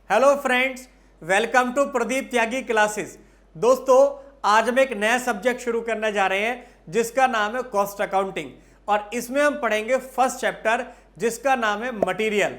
Hello friends, welcome to Pradeep Tyagi classes. दोस्तों, आज हम एक नया सब्जेक्ट शुरू करने जा रहे हैं जिसका नाम है कॉस्ट अकाउंटिंग और इसमें हम पढ़ेंगे फर्स्ट चैप्टर जिसका नाम है मटेरियल।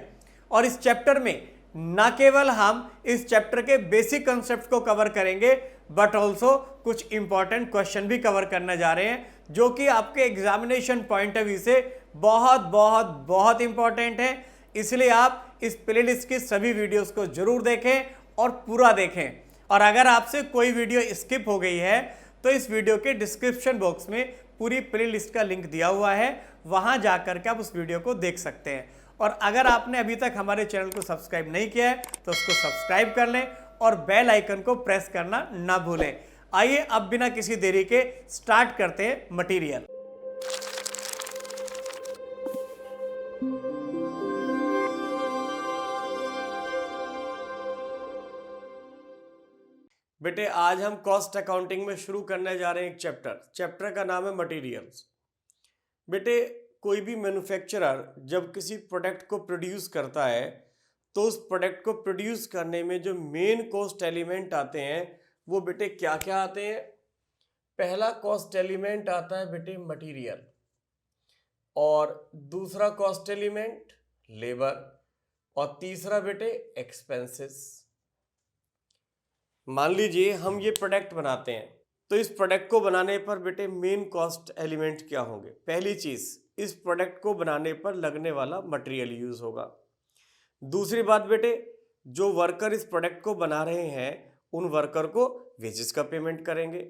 और इस चैप्टर में न केवल हम इस चैप्टर के बेसिक कॉन्सेप्ट को कवर करेंगे बट ऑल्सो कुछ इंपॉर्टेंट क्वेश्चन भी कवर करने जा रहे हैं जो कि आपके एग्जामिनेशन पॉइंट ऑफ व्यू से बहुत बहुत बहुत इंपॉर्टेंट है। इसलिए आप इस प्लेलिस्ट की सभी वीडियोस को जरूर देखें और पूरा देखें। और अगर आपसे कोई वीडियो स्किप हो गई है तो इस वीडियो के डिस्क्रिप्शन बॉक्स में पूरी प्लेलिस्ट का लिंक दिया हुआ है, वहां जाकर के आप उस वीडियो को देख सकते हैं। और अगर आपने अभी तक हमारे चैनल को सब्सक्राइब नहीं किया है तो उसको सब्सक्राइब कर लें और बेल आइकन को प्रेस करना ना भूलें। आइए अब बिना किसी देरी के स्टार्ट करते हैं मटेरियल। बेटे, आज हम कॉस्ट अकाउंटिंग में शुरू करने जा रहे हैं एक चैप्टर का नाम है मटेरियल्स। बेटे, कोई भी मैन्युफैक्चरर जब किसी प्रोडक्ट को प्रोड्यूस करता है तो उस प्रोडक्ट को प्रोड्यूस करने में जो मेन कॉस्ट एलिमेंट आते हैं वो बेटे क्या क्या आते हैं। पहला कॉस्ट एलिमेंट आता है बेटे मटेरियल, और दूसरा कॉस्ट एलिमेंट लेबर, और तीसरा बेटे एक्सपेंसेस। मान लीजिए हम ये प्रोडक्ट बनाते हैं तो इस प्रोडक्ट को बनाने पर बेटे मेन कॉस्ट एलिमेंट क्या होंगे। पहली चीज, इस प्रोडक्ट को बनाने पर लगने वाला मटेरियल यूज होगा। दूसरी बात बेटे, जो वर्कर इस प्रोडक्ट को बना रहे हैं उन वर्कर को वेजेस का पेमेंट करेंगे।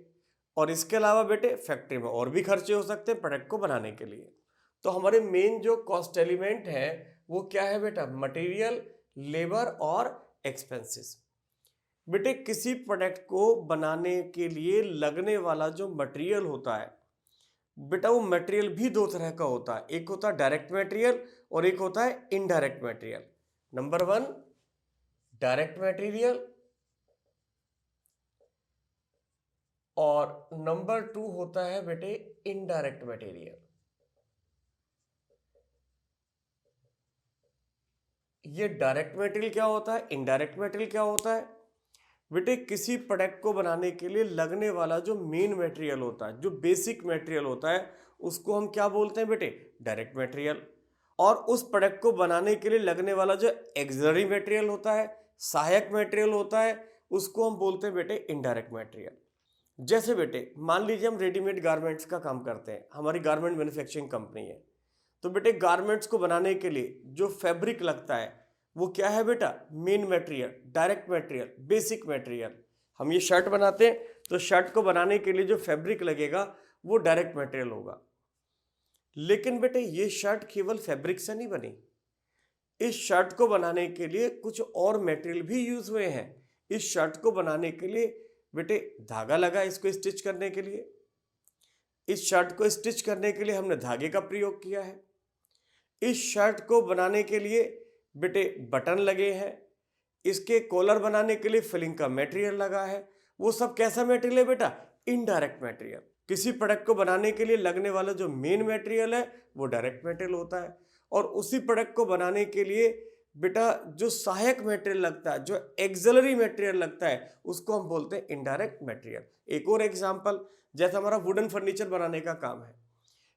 और इसके अलावा बेटे फैक्ट्री में और भी खर्चे हो सकते हैं प्रोडक्ट को बनाने के लिए। तो हमारे मेन जो कॉस्ट एलिमेंट है वो क्या है बेटा, मटेरियल, लेबर और एक्सपेंसेस। बेटे, किसी प्रोडक्ट को बनाने के लिए लगने वाला जो मटेरियल होता है बेटा, वो मटेरियल भी दो तरह का होता है। एक होता है डायरेक्ट मटेरियल और एक होता है indirect material. Number 1 direct material और नंबर 2 होता है बेटे इनडायरेक्ट मटेरियल। ये डायरेक्ट मटेरियल क्या होता है, इनडायरेक्ट मटेरियल क्या होता है। बेटे, किसी प्रोडक्ट को बनाने के लिए लगने वाला जो मेन मटेरियल होता है, जो बेसिक मटेरियल होता है, उसको हम क्या बोलते हैं बेटे, डायरेक्ट मटेरियल। और उस प्रोडक्ट को बनाने के लिए लगने वाला जो एक्सिलरी मटेरियल होता है, सहायक मटेरियल होता है, उसको हम बोलते हैं बेटे इनडायरेक्ट मटेरियल। जैसे बेटे मान लीजिए हम रेडीमेड गारमेंट्स का काम करते हैं, हमारी गारमेंट मैन्युफैक्चरिंग कंपनी है। तो बेटे गारमेंट्स को बनाने के लिए जो फैब्रिक लगता है वो क्या है बेटा, main material, direct material, basic material. हम ये शर्ट बनाते हैं तो शर्ट को बनाने के लिए जो फैब्रिक लगेगा वो डायरेक्ट मटेरियल होगा। लेकिन बेटे ये शर्ट केवल फैब्रिक से नहीं बनी, इस शर्ट को बनाने के लिए कुछ और मटेरियल भी यूज हुए हैं। इस शर्ट को बनाने के लिए बेटे धागा लगा इसको स्टिच करने के लिए, इस शर्ट को स्टिच करने के लिए हमने धागे का प्रयोग किया है। इस शर्ट को बनाने के लिए बेटे बटन लगे हैं, इसके कॉलर बनाने के लिए फिलिंग का मटेरियल लगा है। वो सब कैसा मटेरियल है बेटा, इनडायरेक्ट मटेरियल। किसी प्रोडक्ट को बनाने के लिए लगने वाला जो मेन मटेरियल है वो डायरेक्ट मटेरियल होता है, और उसी प्रोडक्ट को बनाने के लिए बेटा जो सहायक मटेरियल लगता है, जो एक्सिलरी मटेरियल लगता है, उसको हम बोलते हैं इनडायरेक्ट मटेरियल। एक और एग्जांपल, जैसे हमारा वुडन फर्नीचर बनाने का काम है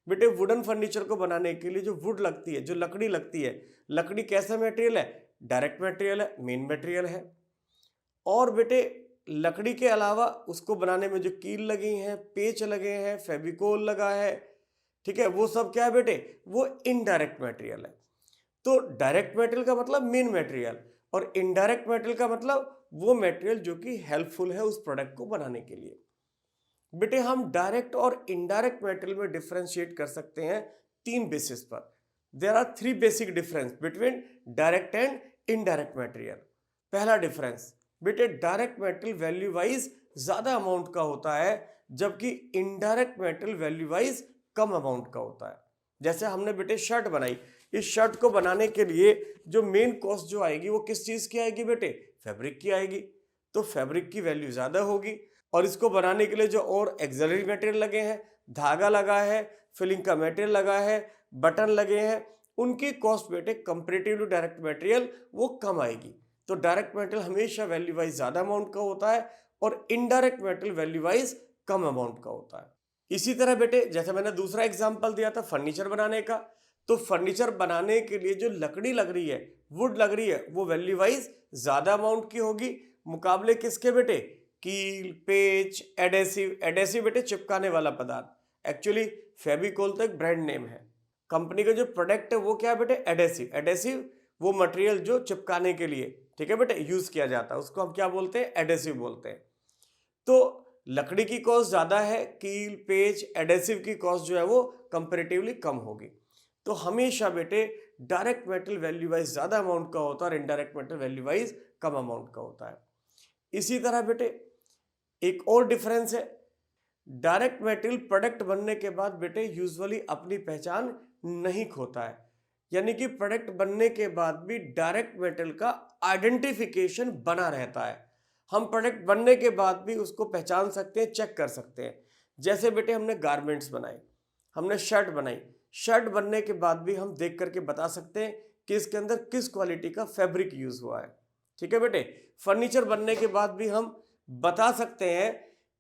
बेटे, वुडन फर्नीचर को बनाने के लिए जो वुड लगती है, जो लकड़ी लगती है, लकड़ी कैसा मटेरियल है, डायरेक्ट मटेरियल है, मेन मटेरियल है। और बेटे लकड़ी के अलावा उसको बनाने में जो कील लगी हैं, पेच लगे हैं, फेविकोल लगा है, ठीक है, वो सब क्या है बेटे, वो इनडायरेक्ट मटेरियल है। तो डायरेक्ट मटेरियल का मतलब मेन मटेरियल, और इनडायरेक्ट मटेरियल का मतलब वो मटेरियल जो कि हेल्पफुल है उस प्रोडक्ट को बनाने के लिए। बेटे हम डायरेक्ट और इनडायरेक्ट मटेरियल में डिफरेंशिएट कर सकते हैं 3 बेसिस पर। There are 3 basic difference between direct and indirect material. पहला डिफरेंस बेटे, डायरेक्ट मटेरियल वैल्यू वाइज ज्यादा अमाउंट का होता है जबकि इनडायरेक्ट मटेरियल वैल्यू वाइज कम अमाउंट का होता है। जैसे हमने बेटे शर्ट बनाई, इस शर्ट को बनाने के लिए जो मेन कॉस्ट जो आएगी वो किस चीज की आएगी बेटे, फैब्रिक की आएगी। तो फैब्रिक की वैल्यू ज्यादा होगी, और इसको बनाने के लिए जो और एक्सिलरी मटेरियल लगे हैं, धागा लगा है, फिलिंग का मटेरियल लगा है, बटन लगे हैं, उनकी कॉस्ट बेटे कंपैरेटिव टू डायरेक्ट मटेरियल वो कम आएगी। तो डायरेक्ट मेटेरियल हमेशा वैल्यू वाइज ज्यादा अमाउंट का होता है और इनडायरेक्ट मेटेरियल वैल्यू वाइज कम अमाउंट का होता है। इसी तरह बेटे जैसे मैंने दूसरा एग्जांपल दिया था फर्नीचर बनाने का, तो फर्नीचर बनाने के लिए जो लकड़ी लग रही है, वुड लग रही है, वो वैल्यू वाइज ज्यादा अमाउंट की होगी मुकाबले किसके बेटे, कील, पेच, एडेसिव। एडेसिव बेटे चिपकाने वाला पदार्थ, एक्चुअली फेविकोल तो एक ब्रांड नेम है, कंपनी का जो प्रोडक्ट है वो क्या है बेटे, एडेसिव। एडेसिव वो मटेरियल जो चिपकाने के लिए, ठीक है बेटे, यूज किया जाता है, उसको हम क्या बोलते हैं, एडेसिव बोलते हैं। तो लकड़ी की कॉस्ट ज्यादा है, कील, पेच, एडेसिव की कॉस्ट जो है वो कंपेरेटिवली कम होगी। तो हमेशा बेटे डायरेक्ट मेटेरियल वैल्यू वाइज ज्यादा अमाउंट का होता है और इनडायरेक्ट मेटेरियल वैल्यू वाइज कम अमाउंट का होता है। इसी तरह बेटे एक और डिफरेंस है, डायरेक्ट मेटेरियल प्रोडक्ट बनने के बाद बेटे यूजुअली अपनी पहचान नहीं खोता है, यानी कि प्रोडक्ट बनने के बाद भी डायरेक्ट मेटेरियल का आइडेंटिफिकेशन बना रहता है। हम प्रोडक्ट बनने के बाद भी उसको पहचान सकते हैं, चेक कर सकते हैं। जैसे बेटे हमने गारमेंट्स बनाए, हमने शर्ट बनाई, शर्ट बनने के बाद भी हम देख करके बता सकते हैं कि इसके अंदर किस क्वालिटी का फैब्रिक यूज हुआ है, ठीक है बेटे। फर्नीचर बनने के बाद भी हम बता सकते हैं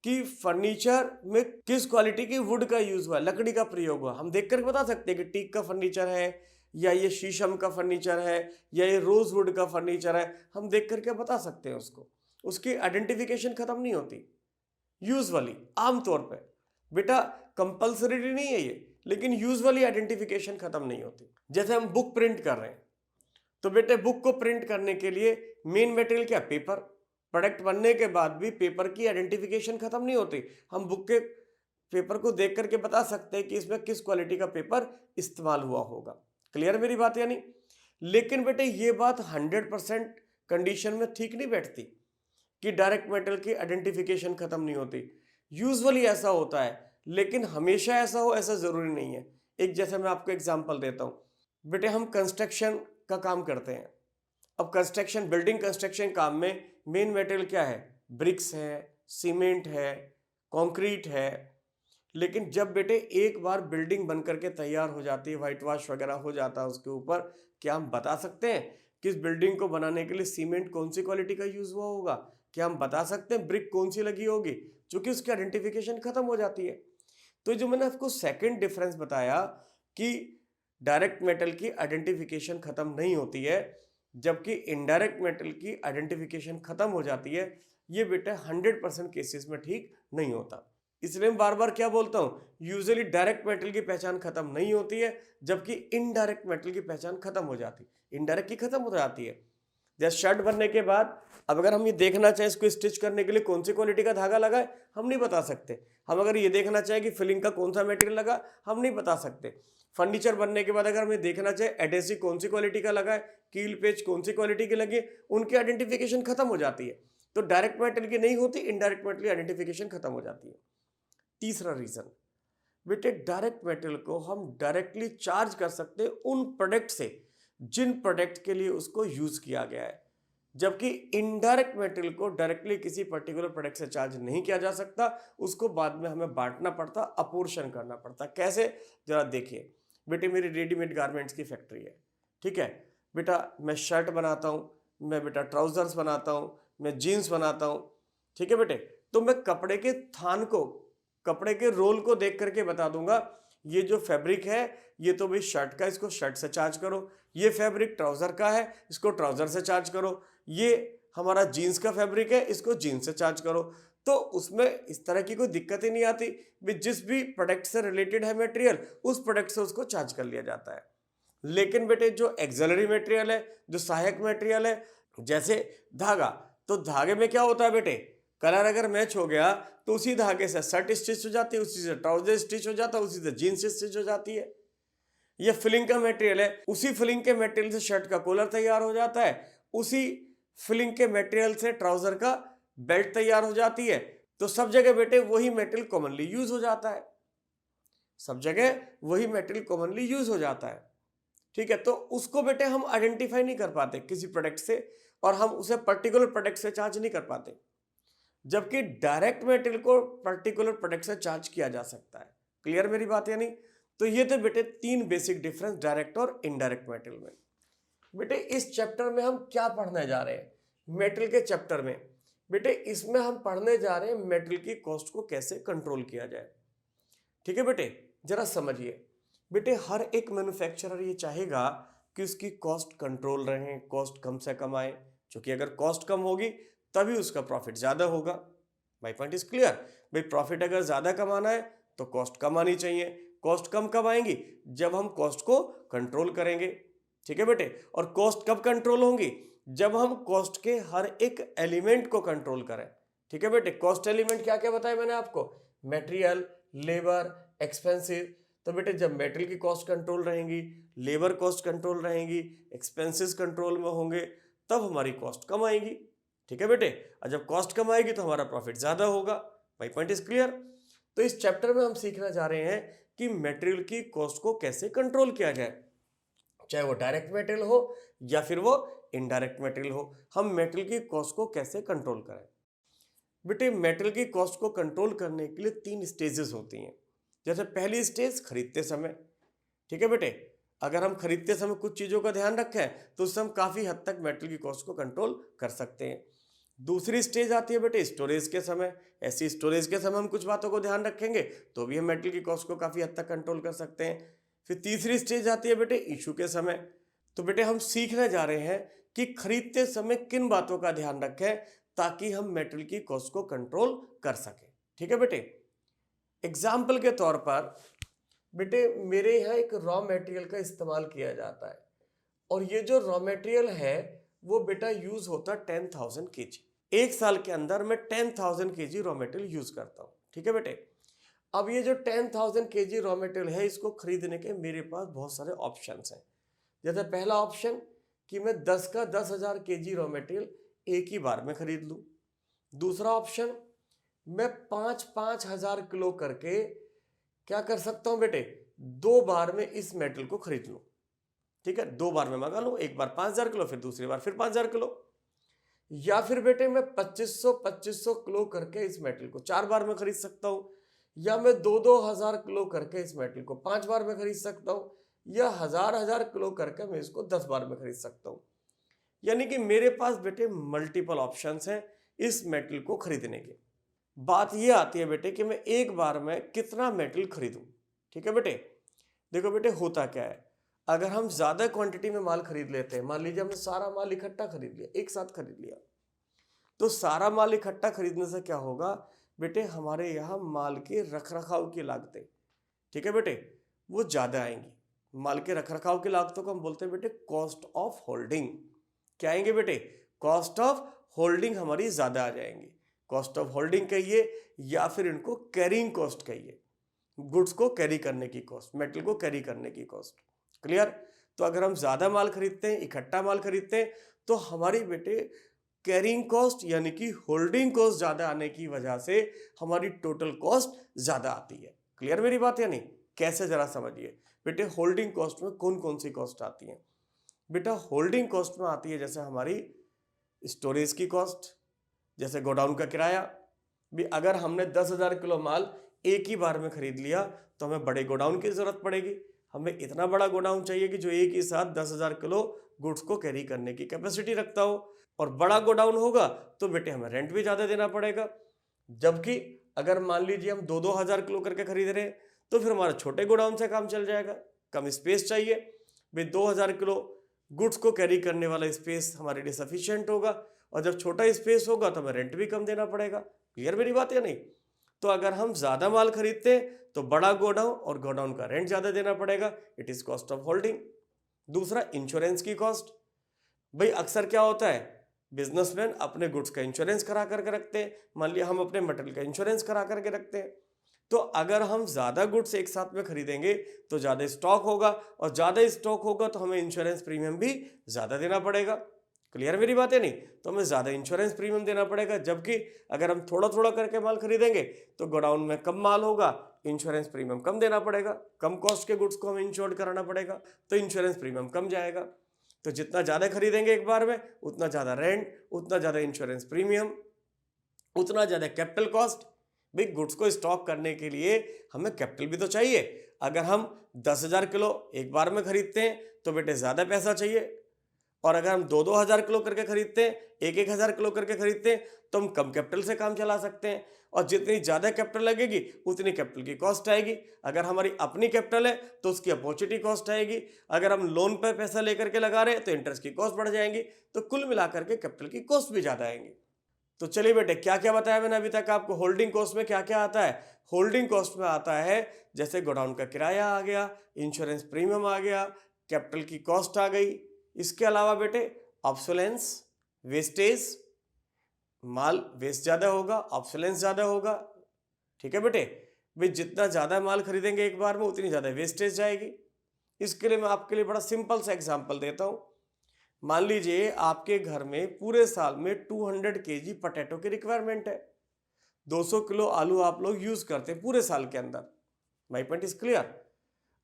कि फर्नीचर में किस क्वालिटी की वुड का यूज हुआ, लकड़ी का प्रयोग हुआ, हम देख करके बता सकते हैं कि टीक का फर्नीचर है या ये शीशम का फर्नीचर है या ये रोज वुड का फर्नीचर है, हम देख करके बता सकते हैं उसको। उसकी आइडेंटिफिकेशन खत्म नहीं होती यूजुअली, आमतौर पे बेटा कंपल्सरी नहीं है ये, लेकिन यूजुअली आइडेंटिफिकेशन खत्म नहीं होती। जैसे हम बुक प्रिंट कर रहे हैं, तो बेटे बुक को प्रिंट करने के लिए मेन मटेरियल क्या, पेपर। प्रोडक्ट बनने के बाद भी पेपर की आइडेंटिफिकेशन खत्म नहीं होती, हम बुक के पेपर को देख करके बता सकते हैं कि इसमें किस क्वालिटी का पेपर इस्तेमाल हुआ होगा। क्लियर मेरी बात यानी। लेकिन बेटे ये बात 100% कंडीशन में ठीक नहीं बैठती कि डायरेक्ट मेटेरियल की आइडेंटिफिकेशन खत्म नहीं होती। यूजुअली ऐसा होता है, लेकिन हमेशा ऐसा हो ऐसा जरूरी नहीं है। एक जैसे मैं आपको एग्जांपल देता हूँ बेटे, हम कंस्ट्रक्शन का काम करते हैं। अब कंस्ट्रक्शन, बिल्डिंग कंस्ट्रक्शन काम में मेन मटेरियल क्या है, ब्रिक्स है, सीमेंट है, कंक्रीट है। लेकिन जब बेटे एक बार बिल्डिंग बन करके तैयार हो जाती है, व्हाइट वॉश वगैरह हो जाता है उसके ऊपर, क्या हम बता सकते हैं कि इस बिल्डिंग को बनाने के लिए सीमेंट कौन सी क्वालिटी का यूज हुआ होगा? क्या हम बता सकते हैं ब्रिक कौन सी लगी होगी? क्योंकि उसकी आइडेंटिफिकेशन खत्म हो जाती है। तो जो मैंने आपको सेकंड डिफरेंस बताया कि डायरेक्ट मेटल की आइडेंटिफिकेशन खत्म नहीं होती है, जबकि इनडायरेक्ट मेटल की आइडेंटिफिकेशन खत्म हो जाती है, ये बेटा 100% केसेस में ठीक नहीं होता। इसलिए मैं बार बार क्या बोलता हूं, यूजुअली डायरेक्ट मेटल की पहचान खत्म नहीं होती है, जबकि इनडायरेक्ट मेटल की पहचान खत्म हो जाती है। इनडायरेक्ट की खत्म हो जाती है। जैसे शर्ट बनने के बाद अब अगर हम ये देखना चाहें इसको स्टिच करने के लिए कौन सी क्वालिटी का धागा लगा है, हम नहीं बता सकते। हम अगर ये देखना चाहें कि फिलिंग का कौन सा मटेरियल लगा, हम नहीं बता सकते। फर्नीचर बनने के बाद अगर हमें देखना चाहे एडहेसिव कौन सी क्वालिटी का लगा है, कील पेच कौन सी क्वालिटी की लगी, उनकी आइडेंटिफिकेशन खत्म हो जाती है। तो डायरेक्ट मेटल की नहीं होती, इनडायरेक्ट मेटल की आइडेंटिफिकेशन खत्म हो जाती है। तीसरा रीजन बेटे, डायरेक्ट मेटल को हम डायरेक्टली चार्ज कर सकते हैं उन प्रोडक्ट से जिन प्रोडक्ट के लिए उसको यूज किया गया है, जबकि इनडायरेक्ट मेटेरियल को डायरेक्टली किसी पर्टिकुलर प्रोडक्ट से चार्ज नहीं किया जा सकता, उसको बाद में हमें बांटना पड़ता, अपोर्शन करना पड़ता। कैसे, जरा देखिए बेटे, मेरी रेडीमेड गारमेंट्स की फैक्ट्री है, ठीक है बेटा, मैं शर्ट बनाता हूँ, मैं बेटा ट्राउजर्स बनाता हूँ, मैं जीन्स बनाता हूँ, ठीक है बेटे। तो मैं कपड़े के थान को, कपड़े के रोल को देख करके बता दूंगा ये जो फैब्रिक है ये तो भाई शर्ट का, इसको शर्ट से चार्ज करो। ये फैब्रिक ट्राउजर का है, इसको ट्राउजर से चार्ज करो। ये हमारा जीन्स का फैब्रिक है, इसको जीन्स से चार्ज करो। तो उसमें इस तरह की कोई दिक्कत ही नहीं आती, जिस भी प्रोडक्ट से रिलेटेड है मटेरियल, उस प्रोडक्ट से उसको चार्ज कर लिया जाता है। लेकिन बेटे जो एक्सिलरी मटेरियल है, जो सहायक मटेरियल है, जैसे धागा, तो धागे में क्या होता है बेटे, कलर अगर मैच हो गया तो उसी धागे से शर्ट स्टिच हो जाती है, उसी से ट्राउजर स्टिच हो जाता है, उसी से जीन्स स्टिच हो जाती है। ये फिलिंग का मटेरियल है, उसी फिलिंग के मटेरियल से शर्ट का कॉलर तैयार हो जाता है, उसी फिलिंग के मटेरियल से ट्राउजर का बेल्ट तैयार हो जाती है। तो सब जगह बेटे वही मटेरियल कॉमनली यूज हो जाता है, सब जगह वही मटेरियल कॉमनली यूज हो जाता है, ठीक है। तो उसको बेटे हम आइडेंटिफाई नहीं कर पाते किसी प्रोडक्ट से, और हम उसे पर्टिकुलर प्रोडक्ट से चार्ज नहीं कर पाते, जबकि डायरेक्ट मटेरियल को पर्टिकुलर प्रोडक्ट से चार्ज किया जा सकता है। क्लियर मेरी बात यानी। तो ये थे बेटे तीन बेसिक डिफरेंस डायरेक्ट और इनडायरेक्ट मटेरियल में। बेटे इस चैप्टर में हम क्या पढ़ने जा रहे हैं, मेटल के चैप्टर में। बेटे इसमें हम पढ़ने जा रहे हैं मेटल की कॉस्ट को कैसे कंट्रोल किया जाए। ठीक है बेटे, जरा समझिए। बेटे हर एक मैन्युफैक्चरर ये चाहेगा कि उसकी कॉस्ट कंट्रोल रहे, कॉस्ट कम से कम आए, क्योंकि अगर कॉस्ट कम होगी तभी उसका प्रॉफिट ज़्यादा होगा। My point is clear. भाई प्रॉफिट अगर ज़्यादा कमाना है तो कॉस्ट कम आनी चाहिए। कॉस्ट कम कब आएंगी? जब हम कॉस्ट को कंट्रोल करेंगे। ठीक है बेटे, और कॉस्ट कब कंट्रोल होंगी? जब हम कॉस्ट के हर एक एलिमेंट को कंट्रोल करें। ठीक है बेटे, कॉस्ट एलिमेंट क्या क्या बताया मैंने आपको? Material, labour, expensive. तो बेटे जब मेटल की कॉस्ट कंट्रोल रहेंगी, लेबर कॉस्ट कंट्रोल रहेंगी, एक्सपेंसेस कंट्रोल में होंगे, तब हमारी कॉस्ट कम आएगी। ठीक है बेटे, और जब कॉस्ट कम आएगी तो हमारा प्रॉफिट ज्यादा होगा। My point is clear. तो इस चैप्टर में हम सीखना जा रहे हैं कि मटेरियल की कॉस्ट को कैसे कंट्रोल किया जाए, चाहे वो डायरेक्ट मटेरियल हो या फिर वो इनडायरेक्ट मटेरियल हो। हम मटेरियल की कॉस्ट को कैसे कंट्रोल करें? बेटे मेटल की कॉस्ट को कंट्रोल करने के लिए 3 स्टेजेस होती हैं। जैसे पहली स्टेज खरीदते समय। ठीक है बेटे, अगर हम खरीदते समय कुछ चीज़ों का ध्यान रखें तो उससे हम काफ़ी हद तक मेटल की कॉस्ट को कंट्रोल कर सकते हैं। दूसरी स्टेज आती है बेटे स्टोरेज के समय। ऐसी स्टोरेज के समय हम कुछ बातों को ध्यान रखेंगे तो भी हम मेटल की कॉस्ट को काफ़ी हद तक कंट्रोल कर सकते हैं। फिर तीसरी स्टेज आती है बेटे इशू के समय। तो बेटे हम सीखने जा रहे हैं कि खरीदते समय किन बातों का ध्यान रखें ताकि हम मेटल की कॉस्ट को कंट्रोल कर सकें। ठीक है बेटे, एग्जाम्पल के तौर पर बेटे मेरे यहाँ एक रॉ मटेरियल का इस्तेमाल किया जाता है और ये जो रॉ मटेरियल है वो बेटा यूज होता है 10,000 kg। एक साल के अंदर मैं 10,000 kg रॉ मटेरियल यूज करता हूँ। ठीक है बेटे, अब ये जो 10,000 kg रॉ मटेरियल है इसको खरीदने के मेरे पास बहुत सारे ऑप्शंस हैं। जैसे पहला ऑप्शन कि मैं 10 का 10,000 kg रॉ मटेरियल एक ही बार में खरीद लूँ। दूसरा ऑप्शन मैं 5-5 हजार किलो करके क्या कर सकता हूं बेटे, 2 बार में इस मेटल को खरीद लूं। ठीक है, 2 बार में मंगा लूं, एक बार 5,000 किलो फिर दूसरी बार फिर 5,000 किलो। या फिर बेटे मैं 2500 किलो करके इस मेटल को 4 बार में खरीद सकता हूं, या मैं 2-2 हजार किलो करके इस मेटल को 5 बार में खरीद सकता हूं, या हजार किलो करके मैं इसको 10 बार में खरीद सकता हूं। यानी कि मेरे पास बेटे मल्टीपल ऑप्शंस हैं इस मेटल को खरीदने के। बात यह आती है बेटे कि मैं एक बार में कितना मेटल खरीदूं। ठीक है बेटे, देखो बेटे होता क्या है, अगर हम ज्यादा क्वांटिटी में माल खरीद लेते हैं, मान लीजिए हमने सारा माल इकट्ठा खरीद लिया, एक साथ खरीद लिया, तो सारा माल इकट्ठा खरीदने से क्या होगा बेटे, हमारे यहाँ माल के रख रखाव की लागतें, ठीक है बेटे, वो ज्यादा आएंगी। माल के रख रखाव की लागतों को हम बोलते हैं बेटे कॉस्ट ऑफ होल्डिंग। क्या आएंगे बेटे? कॉस्ट ऑफ होल्डिंग हमारी ज्यादा आ जाएंगी। कॉस्ट ऑफ होल्डिंग कहिए या फिर इनको कैरिंग कॉस्ट कहिए, गुड्स को कैरी करने की कॉस्ट, मेटल को कैरी करने की कॉस्ट। क्लियर? तो अगर हम ज्यादा माल खरीदते हैं, इकट्ठा माल खरीदते हैं, तो हमारी बेटे कैरिंग कॉस्ट यानी कि होल्डिंग कॉस्ट ज्यादा आने की वजह से हमारी टोटल कॉस्ट ज्यादा आती है। क्लियर मेरी बात या नहीं? कैसे जरा समझिए बेटे, होल्डिंग कॉस्ट में कौन कौन सी कॉस्ट आती है? बेटा होल्डिंग कॉस्ट में आती है जैसे हमारी स्टोरेज की कॉस्ट, जैसे गोडाउन का किराया भी। अगर हमने 10,000 किलो माल एक ही बार में खरीद लिया तो हमें बड़े गोडाउन की जरूरत पड़ेगी। हमें इतना बड़ा गोडाउन चाहिए कि जो एक ही साथ 10,000 किलो गुड्स को कैरी करने की कैपेसिटी रखता हो। और बड़ा गोडाउन होगा तो बेटे हमें रेंट भी ज्यादा देना पड़ेगा। जबकि अगर मान लीजिए हम 2-2 हजार किलो करके खरीद रहे हैं तो फिर हमारा छोटे गोडाउन से काम चल जाएगा, कम स्पेस चाहिए भाई। 2,000 किलो गुड्स को कैरी करने वाला स्पेस हमारे लिए सफिशिएंट होगा, और जब छोटा स्पेस होगा तो हमें रेंट भी कम देना पड़ेगा। क्लियर मेरी बात या नहीं? तो अगर हम ज्यादा माल खरीदते हैं तो बड़ा गोडाउन और गोडाउन का रेंट ज्यादा देना पड़ेगा, it is cost of holding. दूसरा इंश्योरेंस की कॉस्ट। भाई अक्सर क्या होता है, बिजनेसमैन अपने गुड्स का इंश्योरेंस करा करके रखते हैं। मान लिया हम अपने मटेरियल का इंश्योरेंस करा करके रखते हैं, तो अगर हम ज्यादा गुड्स एक साथ में खरीदेंगे तो ज्यादा स्टॉक होगा, और ज्यादा स्टॉक होगा तो हमें इंश्योरेंस प्रीमियम भी ज्यादा देना पड़ेगा। क्लियर मेरी बात है नहीं? तो हमें ज्यादा इंश्योरेंस प्रीमियम देना पड़ेगा। जबकि अगर हम थोड़ा थोड़ा करके माल खरीदेंगे तो गोडाउन में कम माल होगा, इंश्योरेंस प्रीमियम कम देना पड़ेगा, कम कॉस्ट के गुड्स को हमें इंश्योर्ड कराना पड़ेगा, तो इंश्योरेंस प्रीमियम कम जाएगा। तो जितना ज्यादा खरीदेंगे एक बार में उतना ज्यादा रेंट, उतना ज्यादा इंश्योरेंस प्रीमियम, उतना ज्यादा कैपिटल कॉस्ट। भाई गुड्स को स्टॉक करने के लिए हमें कैपिटल भी तो चाहिए। अगर हम 10,000 किलो एक बार में खरीदते हैं तो बेटे ज्यादा पैसा चाहिए, और अगर हम 2-2 हज़ार किलो करके खरीदते हैं, 1-1 हज़ार किलो करके खरीदते हैं, तो हम कम कैपिटल से काम चला सकते हैं, और जितनी ज़्यादा कैपिटल लगेगी उतनी कैपिटल की कॉस्ट आएगी। अगर हमारी अपनी कैपिटल है तो उसकी अपॉर्चुनिटी कॉस्ट आएगी, अगर हम लोन पर पैसा लेकर के लगा रहे हैं तो इंटरेस्ट की कॉस्ट बढ़ जाएंगी, तो कुल मिलाकर के कैपिटल की कॉस्ट भी ज़्यादा आएंगी। तो चलिए बेटे, क्या क्या बताया मैंने अभी तक आपको। होल्डिंग कॉस्ट में क्या क्या आता है? होल्डिंग कॉस्ट में आता है जैसे गोडाउन का किराया आ गया, इंश्योरेंस प्रीमियम आ गया, कैपिटल की कॉस्ट आ गई। इसके अलावा बेटे ऑब्सोलेंस, वेस्टेज, माल वेस्ट ज़्यादा होगा, ऑब्सोलेंस ज़्यादा होगा। ठीक है बेटे, भाई जितना ज़्यादा माल खरीदेंगे एक बार में उतनी ज़्यादा वेस्टेज जाएगी। इसके लिए मैं आपके लिए बड़ा सिंपल सा एग्जाम्पल देता हूँ। मान लीजिए आपके घर में पूरे साल में 200 kg पटेटो की रिक्वायरमेंट है, 200 किलो आलू आप लोग यूज करते हैं पूरे साल के अंदर। My point is clear.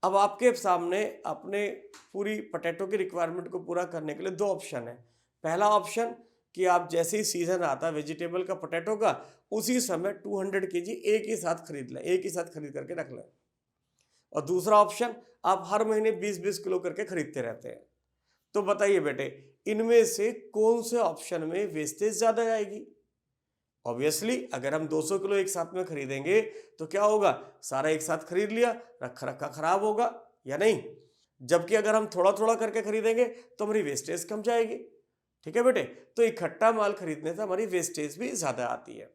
अब आपके सामने अपने पूरी पटेटो की रिक्वायरमेंट को पूरा करने के लिए दो ऑप्शन है। पहला ऑप्शन कि आप जैसे ही सीजन आता है वेजिटेबल का, पटेटो का, उसी समय 200 kg एक ही साथ खरीद लें, एक ही साथ खरीद करके रख लें। और दूसरा ऑप्शन, आप हर महीने 20-20 किलो करके खरीदते रहते हैं। तो बताइए बेटे, इनमें से कौन से ऑप्शन में वेस्टेज ज्यादा आएगी? ऑब्वियसली अगर हम 200 किलो एक साथ में खरीदेंगे तो क्या होगा, सारा एक साथ खरीद लिया, रखा रखा खराब होगा या नहीं। जबकि अगर हम थोड़ा थोड़ा करके खरीदेंगे तो हमारी वेस्टेज कम जाएगी। ठीक है बेटे, तो इकट्ठा माल खरीदने से हमारी वेस्टेज भी ज्यादा आती है।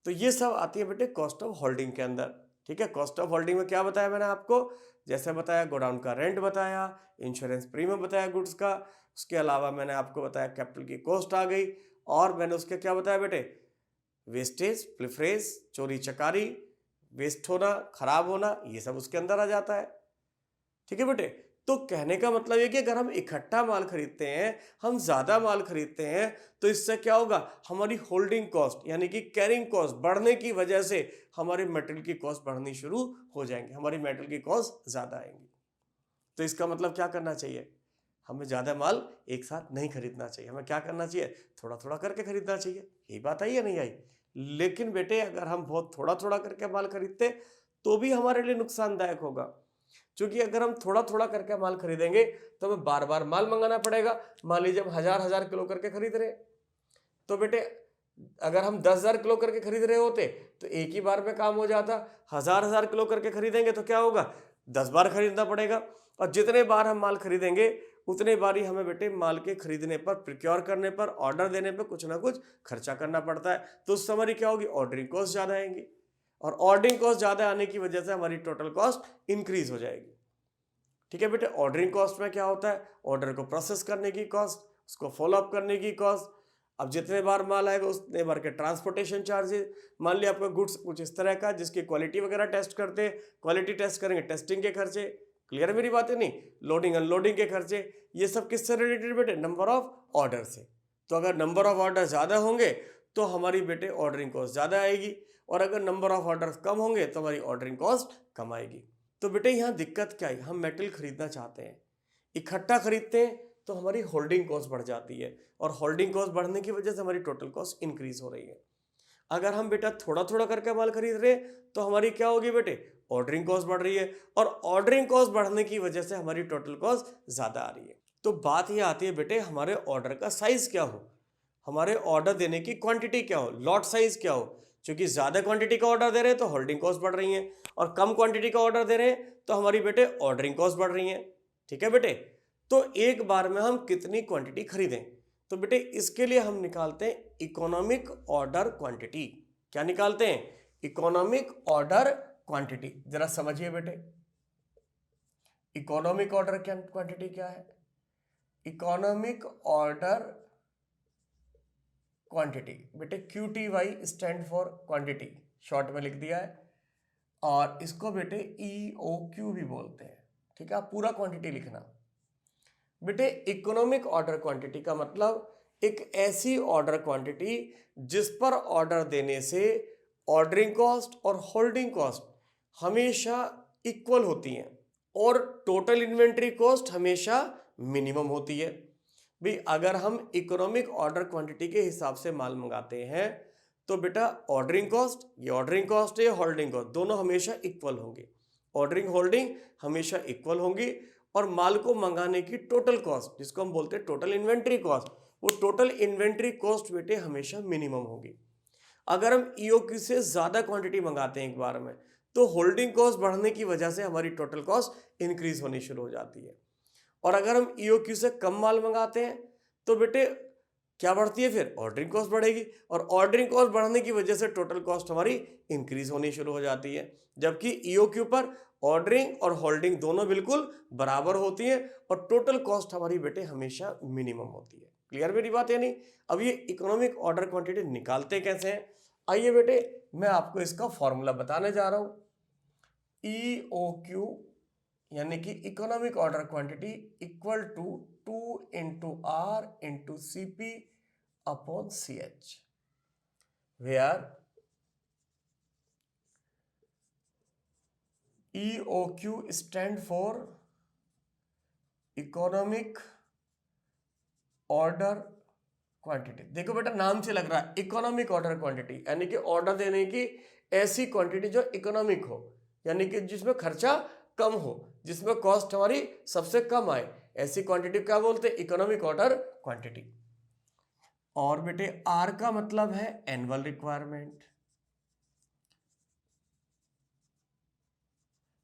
तो ये सब आती है बेटे कॉस्ट ऑफ होल्डिंग के अंदर। ठीक है, कॉस्ट ऑफ होल्डिंग में क्या बताया मैंने आपको, जैसे बताया गोडाउन का रेंट बताया, इंश्योरेंस प्रीमियम बताया गुड्स का, उसके अलावा मैंने आपको बताया कैपिटल की कॉस्ट आ गई, और मैंने उसके क्या बताया बेटे, वेस्टेज, प्लिफरेज, चोरी चकारी, वेस्ट होना, खराब होना, ये सब उसके अंदर आ जाता है। ठीक है बेटे, तो कहने का मतलब ये कि अगर हम इकट्ठा माल खरीदते हैं, हम ज्यादा माल खरीदते हैं, तो इससे क्या होगा, हमारी होल्डिंग कॉस्ट यानी कि कैरिंग कॉस्ट बढ़ने की वजह से हमारी मेटेरियल की कॉस्ट बढ़नी शुरू हो जाएंगी, हमारी मेटेरियल की कॉस्ट ज्यादा आएंगी। तो इसका मतलब क्या करना चाहिए, हमें ज्यादा माल एक साथ नहीं खरीदना चाहिए, हमें क्या करना चाहिए, थोड़ा थोड़ा करके खरीदना चाहिए। यही बात आई या नहीं आई? लेकिन बेटे अगर हम बहुत थोड़ा थोड़ा करके माल खरीदते तो भी हमारे लिए नुकसानदायक होगा, क्योंकि अगर हम थोड़ा थोड़ा करके माल खरीदेंगे तो हमें बार बार माल मंगाना पड़ेगा। मान लीजिए हम 1000 किलो करके खरीद रहे, तो बेटे अगर हम 10,000 किलो करके खरीद रहे होते तो एक ही बार में काम हो जाता। 1000 किलो करके खरीदेंगे तो क्या होगा, 10 बार खरीदना पड़ेगा, और जितने बार हम माल खरीदेंगे उतने बार ही हमें बेटे माल के खरीदने पर, प्रिक्योर करने पर, ऑर्डर देने पर कुछ ना कुछ खर्चा करना पड़ता है। तो उस समय क्या होगी, ऑर्डरिंग कॉस्ट ज्यादा आएंगी, और ऑर्डरिंग कॉस्ट ज्यादा आने की वजह से हमारी टोटल कॉस्ट इंक्रीज हो जाएगी। ठीक है बेटे, ऑर्डरिंग कॉस्ट में क्या होता है, ऑर्डर को प्रोसेस करने की कॉस्ट, उसको फॉलोअप करने की कॉस्ट, अब जितने बार माल आएगा उतने बार के ट्रांसपोर्टेशन चार्जेस। मान लिया आपका गुड्स कुछ इस तरह का जिसकी क्वालिटी वगैरह टेस्ट करते हैं, क्वालिटी टेस्ट करेंगे, टेस्टिंग के खर्चे, क्लियर मेरी बात है नहीं, लोडिंग अनलोडिंग के खर्चे, ये सब किससे रिलेटेड बेटे, नंबर ऑफ ऑर्डर से। तो अगर नंबर ऑफ ऑर्डर ज्यादा होंगे तो हमारी बेटे ऑर्डरिंग कॉस्ट ज्यादा आएगी, और अगर नंबर ऑफ ऑर्डर कम होंगे तो हमारी ऑर्डरिंग कॉस्ट कम आएगी। तो बेटे यहाँ दिक्कत क्या है, हम मेटेरियल खरीदना चाहते हैं, इकट्ठा खरीदते हैं तो हमारी होल्डिंग कॉस्ट बढ़ जाती है, और होल्डिंग कॉस्ट बढ़ने की वजह से हमारी टोटल कॉस्ट इंक्रीज हो रही है। अगर हम बेटा थोड़ा थोड़ा करके माल खरीद रहे हैं तो हमारी क्या होगी बेटे, ऑर्डरिंग कॉस्ट बढ़ रही है, और ऑर्डरिंग कॉस्ट बढ़ने की वजह से हमारी टोटल कॉस्ट ज्यादा आ रही है। तो बात ये आती है बेटे, हमारे ऑर्डर का साइज क्या हो, हमारे ऑर्डर देने की क्वांटिटी क्या हो, लॉट साइज क्या हो। क्योंकि ज्यादा क्वांटिटी का ऑर्डर दे रहे हैं तो होल्डिंग कॉस्ट बढ़ रही है, और कम क्वांटिटी का ऑर्डर दे रहे हैं तो हमारी बेटे ऑर्डरिंग कॉस्ट बढ़ रही है। ठीक है बेटे, तो एक बार में हम कितनी क्वांटिटी खरीदें, तो बेटे इसके लिए हम निकालते हैं इकोनॉमिक ऑर्डर क्वांटिटी। क्या निकालते हैं, इकोनॉमिक ऑर्डर क्वांटिटी। जरा समझिए बेटे, इकोनॉमिक ऑर्डर क्वांटिटी क्या है, इकोनॉमिक ऑर्डर क्वांटिटी बेटे QTY stand for quantity, short में लिख दिया है, और इसको बेटे EOQ भी बोलते हैं। ठीक है, आप पूरा क्वांटिटी लिखना बेटे। इकोनॉमिक ऑर्डर क्वांटिटी का मतलब एक ऐसी ऑर्डर क्वांटिटी जिस पर ऑर्डर देने से ऑर्डरिंग कॉस्ट और होल्डिंग कॉस्ट हमेशा इक्वल होती हैं, और टोटल इन्वेंट्री कॉस्ट हमेशा मिनिमम होती है। भी अगर हम इकोनॉमिक ऑर्डर क्वांटिटी के हिसाब से माल मंगाते हैं तो बेटा ऑर्डरिंग कॉस्ट, ये ऑर्डरिंग कॉस्ट है, होल्डिंग कॉस्ट, दोनों हमेशा इक्वल होंगे, ऑर्डरिंग होल्डिंग हमेशा इक्वल होंगी, और माल को मंगाने की टोटल कॉस्ट, जिसको हम बोलते हैं टोटल इन्वेंट्री कॉस्ट, वो टोटल इन्वेंट्री कॉस्ट बेटे हमेशा मिनिमम होगी। अगर हम ईओक्यू से ज़्यादा क्वांटिटी मंगाते हैं एक बार में, तो होल्डिंग कॉस्ट बढ़ने की वजह से हमारी टोटल कॉस्ट इंक्रीज होनी शुरू हो जाती है। और अगर हम ईओक्यू से कम माल मंगाते हैं तो बेटे क्या बढ़ती है, फिर ऑर्डरिंग कॉस्ट बढ़ेगी, और ऑर्डरिंग कॉस्ट बढ़ने की वजह से टोटल कॉस्ट हमारी इंक्रीज होनी शुरू हो जाती है। जबकि ईओक्यू पर ऑर्डरिंग और होल्डिंग दोनों बिल्कुल बराबर होती है और टोटल कॉस्ट हमारी बेटे हमेशा मिनिमम होती है। क्लियर मेरी बात? यानी अब ये इकोनॉमिक ऑर्डर क्वांटिटी निकालते कैसे हैं, आइए बेटे मैं आपको इसका फॉर्मूला बताने जा रहा हूं। ईओक्यू यानी कि economic order quantity equal to 2 into R into CP upon CH, where EOQ stand for economic order quantity. देखो बेटा नाम से लग रहा है इकोनॉमिक ऑर्डर क्वांटिटी, यानी कि ऑर्डर देने की ऐसी क्वांटिटी जो इकोनॉमिक हो, यानी कि जिसमें खर्चा कम हो, जिसमें कॉस्ट हमारी सबसे कम आए, ऐसी क्वांटिटी क्या बोलते हैं, इकोनॉमिक ऑर्डर क्वांटिटी। और बेटे आर का मतलब है एनुअल रिक्वायरमेंट।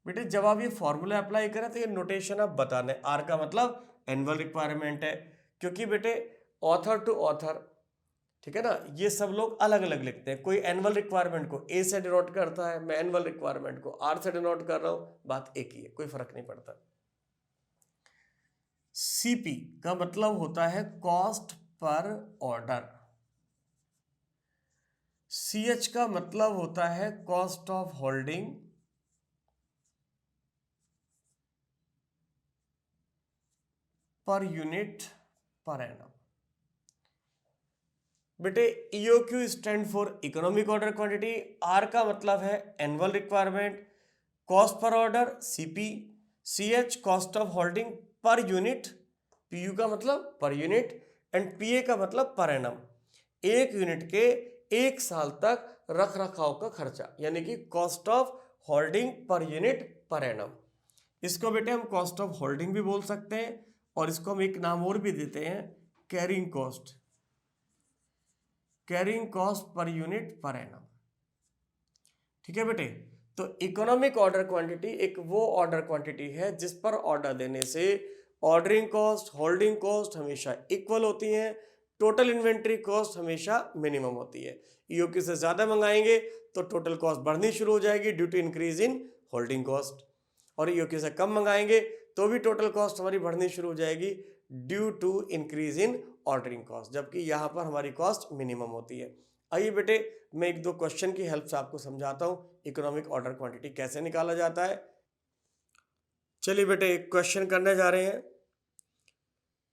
बेटे जब आप ये फॉर्मूला अप्लाई करें तो ये नोटेशन आप बताने, आर का मतलब एनुअल रिक्वायरमेंट है, क्योंकि बेटे ऑथर टू ऑथर, ठीक है ना, ये सब लोग अलग अलग लिखते हैं। कोई एनुअल रिक्वायरमेंट को ए से डिनोट करता है, मैं एनुअल रिक्वायरमेंट को आर से डिनोट कर रहा हूं, बात एक ही है, कोई फर्क नहीं पड़ता। सीपी का मतलब होता है कॉस्ट पर ऑर्डर, सीएच का मतलब होता है cost of holding, per unit per annum. बेटे EOQ stand for economic order quantity, R का मतलब है annual requirement, cost per order CP, CH cost of holding per unit, PU का मतलब पर यूनिट, एंड पीए का मतलब पर एनम, एक unit के एक साल तक रख रखाव का खर्चा, यानी कि cost of holding per unit per annum. इसको बेटे हम कॉस्ट ऑफ होल्डिंग भी बोल सकते हैं, और इसको हम एक नाम और भी देते हैं, कैरिंग कॉस्ट, कैरिंग कॉस्ट पर यूनिट पर एनम। ठीक है बेटे, तो इकोनॉमिक ऑर्डर क्वांटिटी एक वो ऑर्डर क्वांटिटी है जिस पर ऑर्डर देने से ऑर्डरिंग कॉस्ट, होल्डिंग कॉस्ट हमेशा इक्वल होती हैं, टोटल इन्वेंट्री कॉस्ट हमेशा मिनिमम होती है। ईओक्यू से ज्यादा मंगाएंगे तो टोटल कॉस्ट बढ़नी शुरू हो जाएगी due to increase in holding cost, और ईओक्यू से कम मंगाएंगे तो भी टोटल कॉस्ट हमारी बढ़नी शुरू हो जाएगी due to increase in ordering cost, जबकि यहाँ पर हमारी कॉस्ट मिनिमम होती है। आइए बेटे मैं एक दो क्वेश्चन की हेल्प से आपको समझाता हूँ इकोनॉमिक ऑर्डर क्वांटिटी कैसे निकाला जाता है। चलिए बेटे एक क्वेश्चन करने जा रहे हैं।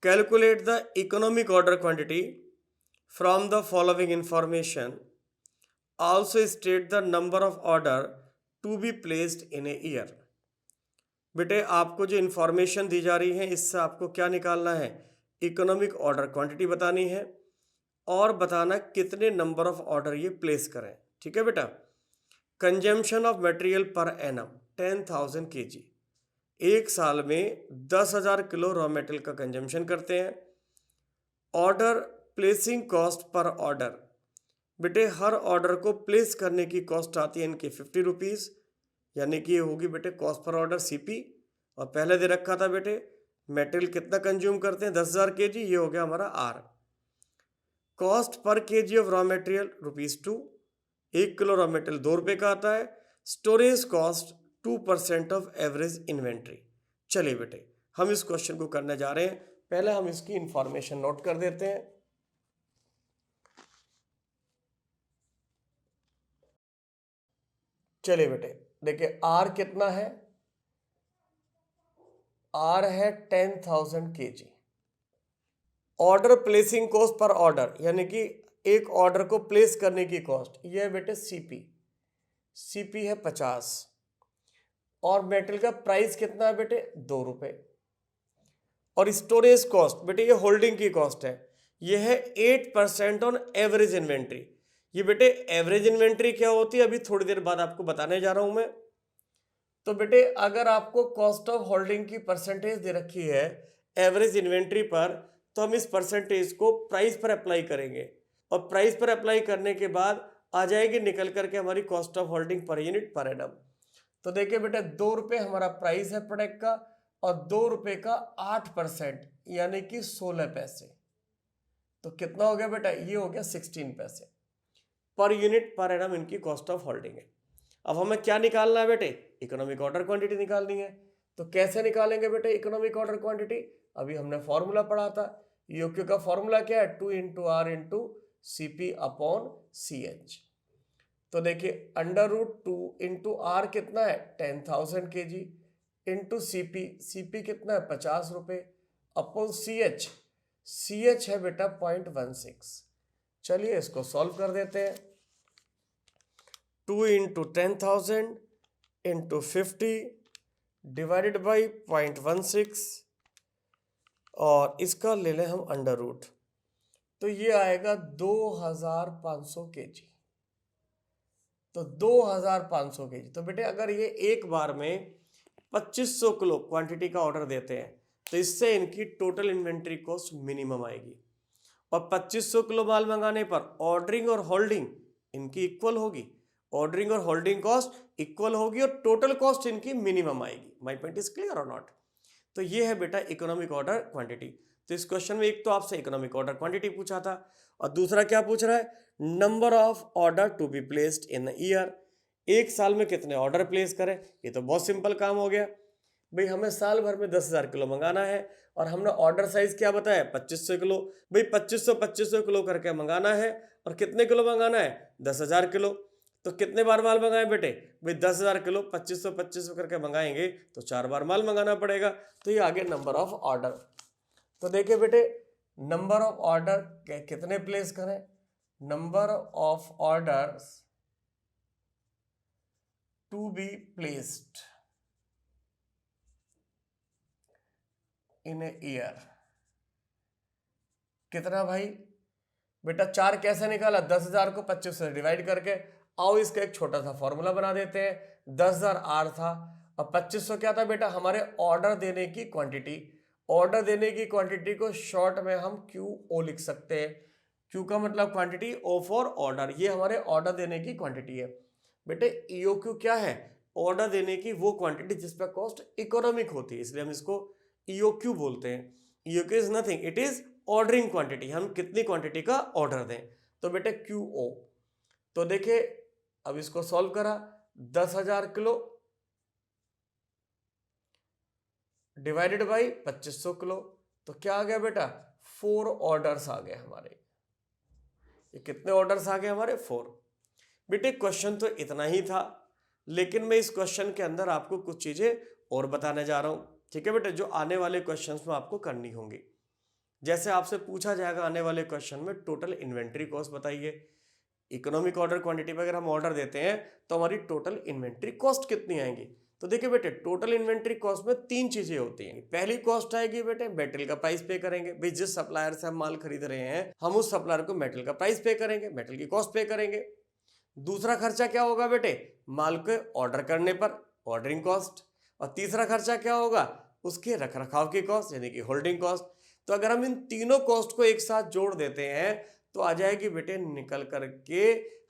Calculate the economic order quantity from the following information, also state the number of order to be placed in a year. बेटे आपको जो इंफॉर्मेशन दी जा रही है इससे आपको क्या निकालना है, इकोनॉमिक ऑर्डर क्वांटिटी बतानी है और बताना कितने नंबर ऑफ ऑर्डर ये प्लेस करें। ठीक है बेटा, consumption of material per annum 10,000 kg, एक साल में 10,000 किलो रॉ मटेरियल का कंजम्पशन करते हैं। Order placing cost per order, बेटे हर ऑर्डर को प्लेस करने की कॉस्ट आती है इनकी 50 रुपीज़, यानी कि ये होगी बेटे कॉस्ट पर ऑर्डर सीपी, और पहले दे रखा था बेटे मटेरियल कितना कंज्यूम करते हैं 10,000 kg, ये हो गया हमारा R. Cost per KG of raw material ₹2, 1 किलो रॉ मटेरियल 2 रुपये का आता है। Storage cost 2% of average inventory. चलिए बेटे हम इस क्वेश्चन को करने जा रहे हैं, पहले हम इसकी इंफॉर्मेशन नोट कर देते हैं। चलिए बेटे देखिए आर कितना है, आर है 10,000 kg। Order placing cost per order, यानी कि एक ऑर्डर को प्लेस करने की कॉस्ट, ये है बेटे सीपी, सीपी है 50, और मेटेरियल का प्राइस कितना है बेटे 2 रुपये। और स्टोरेज कॉस्ट बेटे ये होल्डिंग की कॉस्ट है, ये है 8% ऑन एवरेज इन्वेंट्री। ये बेटे एवरेज इन्वेंट्री क्या होती है अभी थोड़ी देर बाद आपको बताने जा रहा हूं मैं। तो बेटे अगर आपको कॉस्ट ऑफ होल्डिंग की परसेंटेज दे रखी है एवरेज इन्वेंट्री पर, तो हम इस परसेंटेज को प्राइस पर अप्लाई करेंगे और प्राइस पर अप्लाई करने के बाद आ जाएगी निकल करके हमारी cost of holding per unit per annum. तो देखिए बेटा 2 रुपये हमारा प्राइस है प्रोडक्ट का और 2 रुपये का 8% यानी कि 16 पैसे। तो कितना हो गया बेटा, ये हो गया 16 पैसे पर यूनिट पर एनम इनकी कॉस्ट ऑफ होल्डिंग है। अब हमें क्या निकालना है बेटे, इकोनॉमिक ऑर्डर क्वांटिटी निकालनी है। तो कैसे निकालेंगे बेटे इकोनॉमिक ऑर्डर क्वांटिटी, अभी हमने फॉर्मूला पढ़ा था, ईओक्यू का फॉर्मूला क्या है 2 into R into C P upon C H. तो देखिए अंडर रूट 2 इंटू आर कितना है 10,000 kg इंटू सी पी कितना है 50 रुपये अपॉन सी एच है बेटा 0.16। चलिए इसको सॉल्व कर देते हैं। 2 इंटू 10,000 इंटू 50 डिवाइडेड बाई 0.16 और इसका ले लें हम अंडर रूट, तो ये आएगा 2,500 kg। तो 2,500 kg। तो बेटे अगर ये एक बार में 2500 किलो क्वांटिटी का ऑर्डर देते हैं तो इससे इनकी टोटल इन्वेंट्री कॉस्ट मिनिमम आएगी और 2500 किलो माल मंगाने पर ऑर्डरिंग और होल्डिंग इनकी इक्वल होगी, ऑर्डरिंग और होल्डिंग कॉस्ट इक्वल होगी और टोटल कॉस्ट इनकी मिनिमम आएगी। माय पॉइंट इज क्लियर और नॉट। तो ये है बेटा इकोनॉमिक ऑर्डर क्वांटिटी। तो इस क्वेश्चन में एक तो आपसे इकोनॉमिक ऑर्डर क्वांटिटी पूछा था और दूसरा क्या पूछ रहा है, number of order to be placed in year, एक साल में कितने ऑर्डर प्लेस करें। ये तो बहुत सिंपल काम हो गया भाई, हमें साल भर में 10,000 किलो मंगाना है और हमने ऑर्डर साइज क्या बताया 2500 किलो। भाई 2500 किलो करके मंगाना है और कितने किलो मंगाना है 10,000 किलो। तो कितने बार माल मंगाए बेटे, भाई 10,000 किलो 2500 करके मंगाएंगे तो 4 बार माल मंगाना पड़ेगा। तो ये आगे नंबर ऑफ ऑर्डर। तो देखिए बेटे नंबर ऑफ ऑर्डर कितने प्लेस करें, number of orders to be placed in a year, कितना भाई बेटा 4 कैसे निकाला, 10,000 को 25 से डिवाइड करके। आओ इसका एक छोटा सा फॉर्मूला बना देते हैं। 10,000 आर था और 2500 क्या था बेटा हमारे ऑर्डर देने की क्वांटिटी। ऑर्डर देने की क्वांटिटी को शॉर्ट में हम क्यू ओ लिख सकते हैं। क्यू का मतलब क्वांटिटी, ओ फॉर ऑर्डर, ये हमारे ऑर्डर देने की क्वांटिटी है। बेटे ईओ क्यू क्या है, ऑर्डर देने की वो क्वांटिटी जिस पर कॉस्ट इकोनॉमिक होती है, इसलिए हम इसको ईओ क्यू बोलते हैं। EOQ is nothing, it is ordering quantity, हम कितनी क्वांटिटी का ऑर्डर दें। तो बेटे क्यू ओ, तो देखिए अब इसको सॉल्व करा 10,000 किलो डिवाइडेड बाई 2500 किलो, तो क्या आ गया बेटा 4 ऑर्डर्स आ गए हमारे। ये कितने ऑर्डर्स आ गए हमारे 4। बेटे क्वेश्चन तो इतना ही था, लेकिन मैं इस क्वेश्चन के अंदर आपको कुछ चीजें और बताने जा रहा हूं, ठीक है बेटे, जो आने वाले क्वेश्चंस में आपको करनी होंगी। जैसे आपसे पूछा जाएगा आने वाले क्वेश्चन में टोटल इन्वेंट्री कॉस्ट बताइए। इकोनॉमिक ऑर्डर क्वांटिटी पर अगर हम ऑर्डर देते हैं तो हमारी टोटल इन्वेंट्री कॉस्ट कितनी आएंगी। तो देखिए बेटे टोटल इन्वेंट्री कॉस्ट में 3 चीजें होती हैं। पहली कॉस्ट आएगी बेटे मेटेरियल का प्राइस पे करेंगे, भाई जिस सप्लायर से हम माल खरीद रहे हैं हम उस सप्लायर को मेटेरियल का प्राइस पे करेंगे, मेटेरियल की कॉस्ट पे करेंगे। दूसरा खर्चा क्या होगा बेटे, माल के ऑर्डर करने पर ऑर्डरिंग कॉस्ट। और तीसरा खर्चा क्या होगा, उसके रख रखाव की कॉस्ट यानी कि होल्डिंग कॉस्ट। तो अगर हम इन तीनों कॉस्ट को एक साथ जोड़ देते हैं तो आ जाएगी बेटे निकल करके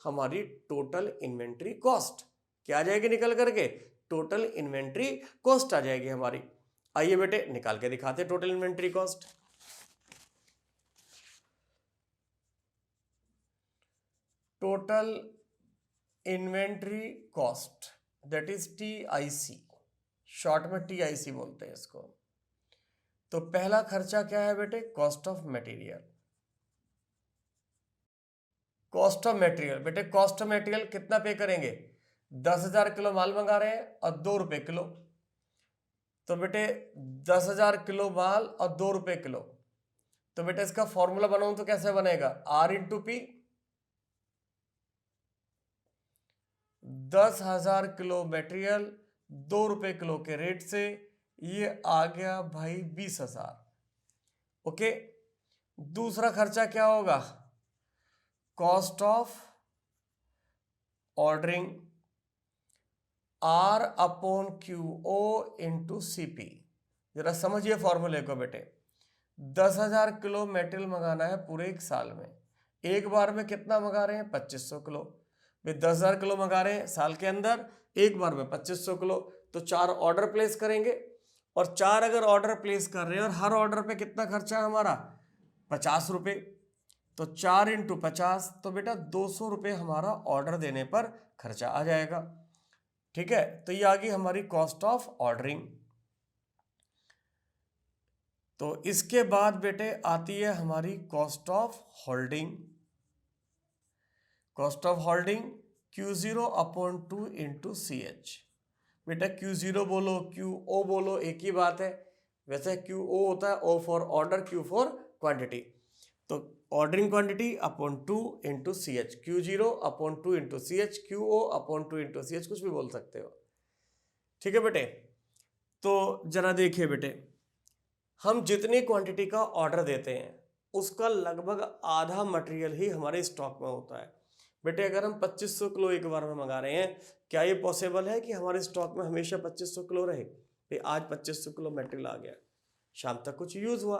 हमारी टोटल इन्वेंट्री कॉस्ट। क्या आ जाएगी निकल करके, टोटल इन्वेंट्री कॉस्ट आ जाएगी हमारी। आइए बेटे निकाल के दिखाते हैं total inventory cost. Total inventory cost that is TIC, short में TIC बोलते हैं इसको। तो पहला खर्चा क्या है बेटे, cost of material. Cost of material बेटे, कॉस्ट ऑफ मटेरियल कितना पे करेंगे, 10,000 किलो माल मंगा रहे हैं और 2 रुपए किलो। तो बेटे 10,000 किलो माल और 2 रुपए किलो। तो बेटे इसका फॉर्मूला बनाऊं तो कैसे बनेगा, R into P. 10,000 kilo material 2 रुपए किलो के रेट से ये आ गया भाई 20,000। ओके, दूसरा खर्चा क्या होगा, cost of ordering R upon QO into CP। जरा समझिए फॉर्मूले को बेटे। 10,000 किलो मेटेरियल मंगाना है पूरे एक साल में। एक बार में कितना मंगा रहे हैं? 2500 किलो। भाई 10,000 किलो मंगा रहे हैं साल के अंदर, एक बार में 2500 किलो, तो 4 ऑर्डर प्लेस करेंगे। और 4 अगर ऑर्डर प्लेस कर रहे हैं और हर ऑर्डर पे कितना खर्चा है हमारा? 50 रुपये। तो 4 इंटू 50, तो बेटा 200 रुपये हमारा ऑर्डर देने पर खर्चा आ जाएगा। ठीक है, तो ये आ गई हमारी कॉस्ट ऑफ ऑर्डरिंग। तो इसके बाद बेटे आती है हमारी cost of holding. Cost of holding Q0 upon 2 into CH। बेटा Q0 बोलो QO बोलो एक ही बात है। वैसे QO होता है O for order, Q for quantity. तो ordering quantity upon 2 into CH, Q0 upon 2 into CH, QO upon 2 into CH, कुछ भी बोल सकते हो। ठीक है बेटे, तो जरा देखिए बेटे, हम जितनी क्वांटिटी का ऑर्डर देते हैं उसका लगभग आधा मटेरियल ही हमारे स्टॉक में होता है। बेटे अगर हम 2500 किलो एक बार में मंगा रहे हैं, क्या ये पॉसिबल है कि हमारे स्टॉक में हमेशा 2500 किलो रहे? भाई आज 2500 किलो मटेरियल आ गया, शाम तक कुछ यूज हुआ,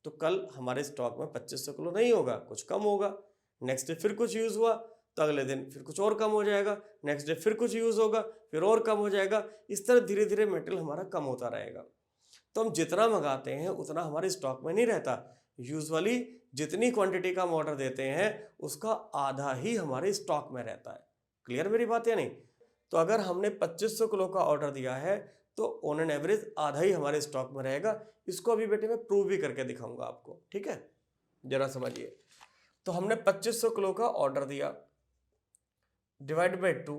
तो कल हमारे स्टॉक में 2500 किलो नहीं होगा, कुछ कम होगा। नेक्स्ट डे फिर कुछ यूज हुआ, तो अगले दिन फिर कुछ और कम हो जाएगा। नेक्स्ट डे फिर कुछ यूज होगा, फिर और कम हो जाएगा। इस तरह धीरे धीरे मटेरियल हमारा कम होता रहेगा। तो हम जितना मंगाते हैं उतना हमारे स्टॉक में नहीं रहता। यूजुअली जितनी क्वांटिटी का हम ऑर्डर देते हैं उसका आधा ही हमारे स्टॉक में रहता है। क्लियर मेरी बात या नहीं? तो अगर हमने 2500 किलो का ऑर्डर दिया है तो ऑन एन एवरेज आधा ही हमारे स्टॉक में रहेगा। इसको अभी बेटे मैं प्रूव भी करके दिखाऊंगा आपको। ठीक है, जरा समझिए। तो हमने 2500 किलो का ऑर्डर दिया, डिवाइड बाई 2,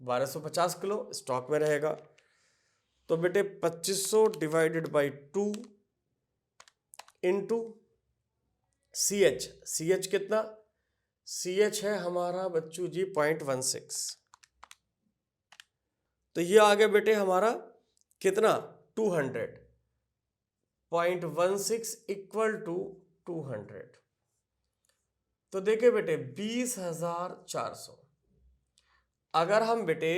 1250 किलो स्टॉक में रहेगा। तो बेटे 2500 divided by 2 into CH। CH कितना? CH है हमारा बच्चू जी 0.16। तो ये आ गया बेटे हमारा कितना? 200। 0.16 इक्वल टू 200। तो देखिए बेटे 20,400। अगर हम बेटे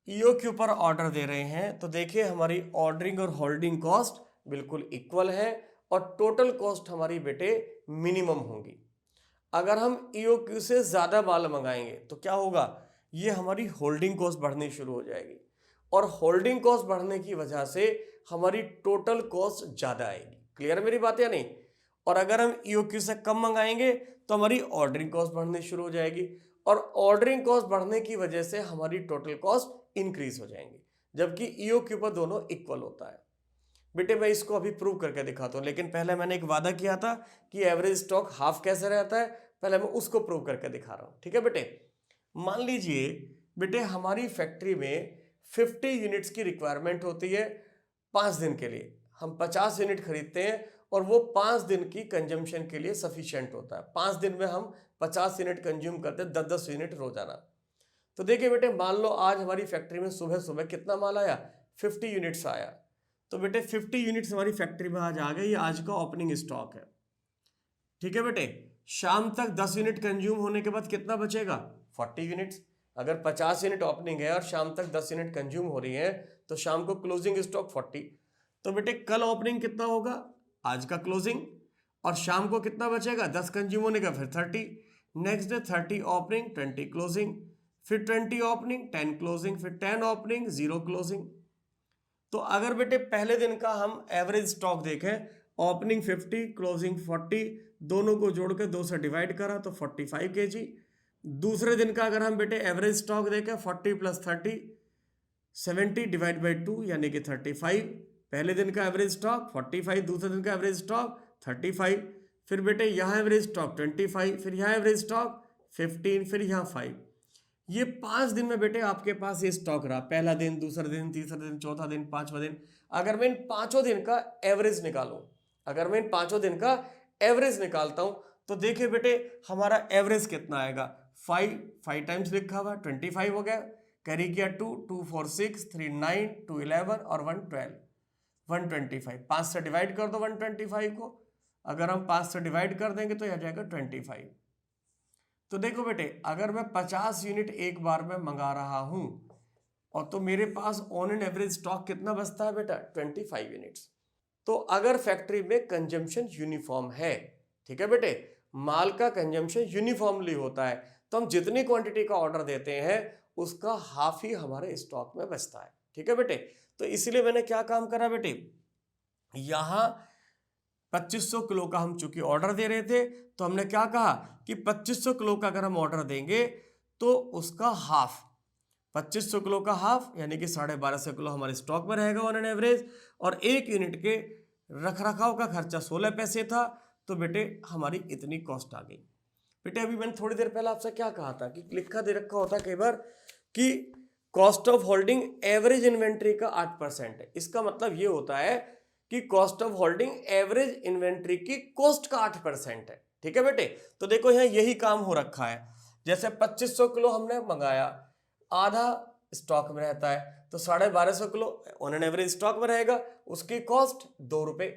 EOQ पर ऑर्डर दे रहे हैं तो देखिए हमारी ऑर्डरिंग और होल्डिंग कॉस्ट बिल्कुल इक्वल है और टोटल कॉस्ट हमारी बेटे मिनिमम होगी। अगर हम EOQ से ज़्यादा माल मंगाएंगे तो क्या होगा? ये हमारी होल्डिंग कॉस्ट बढ़नी शुरू हो जाएगी और होल्डिंग कॉस्ट बढ़ने की वजह से हमारी टोटल कॉस्ट ज़्यादा आएगी। क्लियर मेरी बात या नहीं? और अगर हम EOQ से कम मंगाएंगे तो हमारी ऑर्डरिंग कॉस्ट बढ़नी शुरू हो जाएगी और ऑर्डरिंग कॉस्ट बढ़ने की वजह से हमारी टोटल कॉस्ट इंक्रीज हो जाएंगी, जबकि EOQ पर दोनों इक्वल होता है। बेटे मैं इसको अभी प्रूव करके दिखाता हूँ, लेकिन पहले मैंने एक वादा किया था कि एवरेज स्टॉक हाफ कैसे रहता है, पहले मैं उसको प्रूव करके दिखा रहा हूँ। ठीक है बेटे, मान लीजिए बेटे हमारी फैक्ट्री में 50 यूनिट्स की रिक्वायरमेंट होती है 5 दिन के लिए। हम 50 यूनिट खरीदते हैं और वो 5 दिन की कंजम्पशन के लिए सफिशिएंट होता है। 5 दिन में हम 50 यूनिट कंज्यूम करते हैं, 10-10 यूनिट रोजाना। तो देखिए बेटे मान लो आज हमारी फैक्ट्री में सुबह सुबह कितना माल आया? 50 यूनिट्स आया। तो बेटे 50 यूनिट्स हमारी फैक्ट्री में आज आ गए, ये आज का ओपनिंग स्टॉक है। ठीक है बेटे, शाम तक 10 यूनिट कंज्यूम होने के बाद कितना बचेगा? 40 यूनिट्स। अगर 50 यूनिट ओपनिंग है और शाम तक 10 यूनिट कंज्यूम हो रही है तो शाम को क्लोजिंग स्टॉक 40। तो बेटे कल ओपनिंग कितना होगा? आज का क्लोजिंग। और शाम को कितना बचेगा? 10 कंज्यूम होने का, फिर 30। नेक्स्ट डे 30 ओपनिंग, 20 क्लोजिंग, फिर 20 ओपनिंग, 10 क्लोजिंग, फिर 10 ओपनिंग, 0 क्लोजिंग। तो अगर बेटे पहले दिन का हम एवरेज स्टॉक देखें, ओपनिंग 50 क्लोजिंग 40, दोनों को जोड़ के 2 से डिवाइड करा तो 45 kg। दूसरे दिन का अगर हम बेटे एवरेज स्टॉक देखें 40 + 30 70 डिवाइड बाई 2 यानी कि 35। पहले दिन का एवरेज स्टॉक 45, दूसरे दिन का एवरेज स्टॉक 35, फिर बेटे यहाँ एवरेज स्टॉक 25, फिर यहाँ एवरेज स्टॉक 15, फिर यहाँ 5। ये 5 दिन में बेटे आपके पास ये स्टॉक रहा। पहला दिन, दूसरा दिन, तीसरा दिन, चौथा दिन, 5वां दिन। अगर मैं इन 5 दिन का एवरेज निकालूं, अगर मैं इन 5 दिन का एवरेज निकालता हूं तो देखिए बेटे हमारा एवरेज कितना आएगा? 5 टाइम्स लिखा हुआ 25 हो गया, कैरी किया 2, 2 4 6, 3 9, 2 11 और 1 12, 125। 5 से डिवाइड कर दो 125 को। अगर हम 5 से डिवाइड कर देंगे तो यह जाएगा 25। तो देखो बेटे अगर मैं 50 यूनिट एक बार में मंगा रहा हूं और तो मेरे pass on an average stock कितना बचता है बेटा, 25 यूनिट्स। तो अगर फैक्ट्री में कंजम्पशन यूनिफॉर्म है, ठीक है बेटे, माल का कंजम्पशन यूनिफॉर्मली होता है, तो हम जितनी क्वांटिटी का ऑर्डर देते हैं उसका हाफ ही हमारे स्टॉक में बचता है, ठीक है बेटे। तो इसलिए मैंने क्या काम करा बेटे, यहां 2500 किलो का हम चूंकि ऑर्डर दे रहे थे, तो हमने क्या कहा कि 2500 किलो का अगर हम ऑर्डर देंगे तो उसका हाफ, 2500 किलो का हाफ यानी कि 1250 किलो हमारे स्टॉक में रहेगा ऑन एन एवरेज। और 1 यूनिट के रखरखाव का खर्चा 16 पैसे था, तो बेटे हमारी इतनी कॉस्ट आ गई। बेटे अभी मैंने थोड़ी देर पहले आपसे क्या कहा था कि लिखा दे रखा होता है कई बार कि cost of holding average inventory का 8% है। इसका मतलब ये होता है कि cost of holding average inventory की कॉस्ट का 8% है, ठीक है बेटे। तो देखो यहाँ यही काम हो रखा है, जैसे 2500 किलो हमने मंगाया, आधा स्टॉक में रहता है, तो 1250 kilo on an average stock में रहेगा, उसकी कॉस्ट 2 रुपये।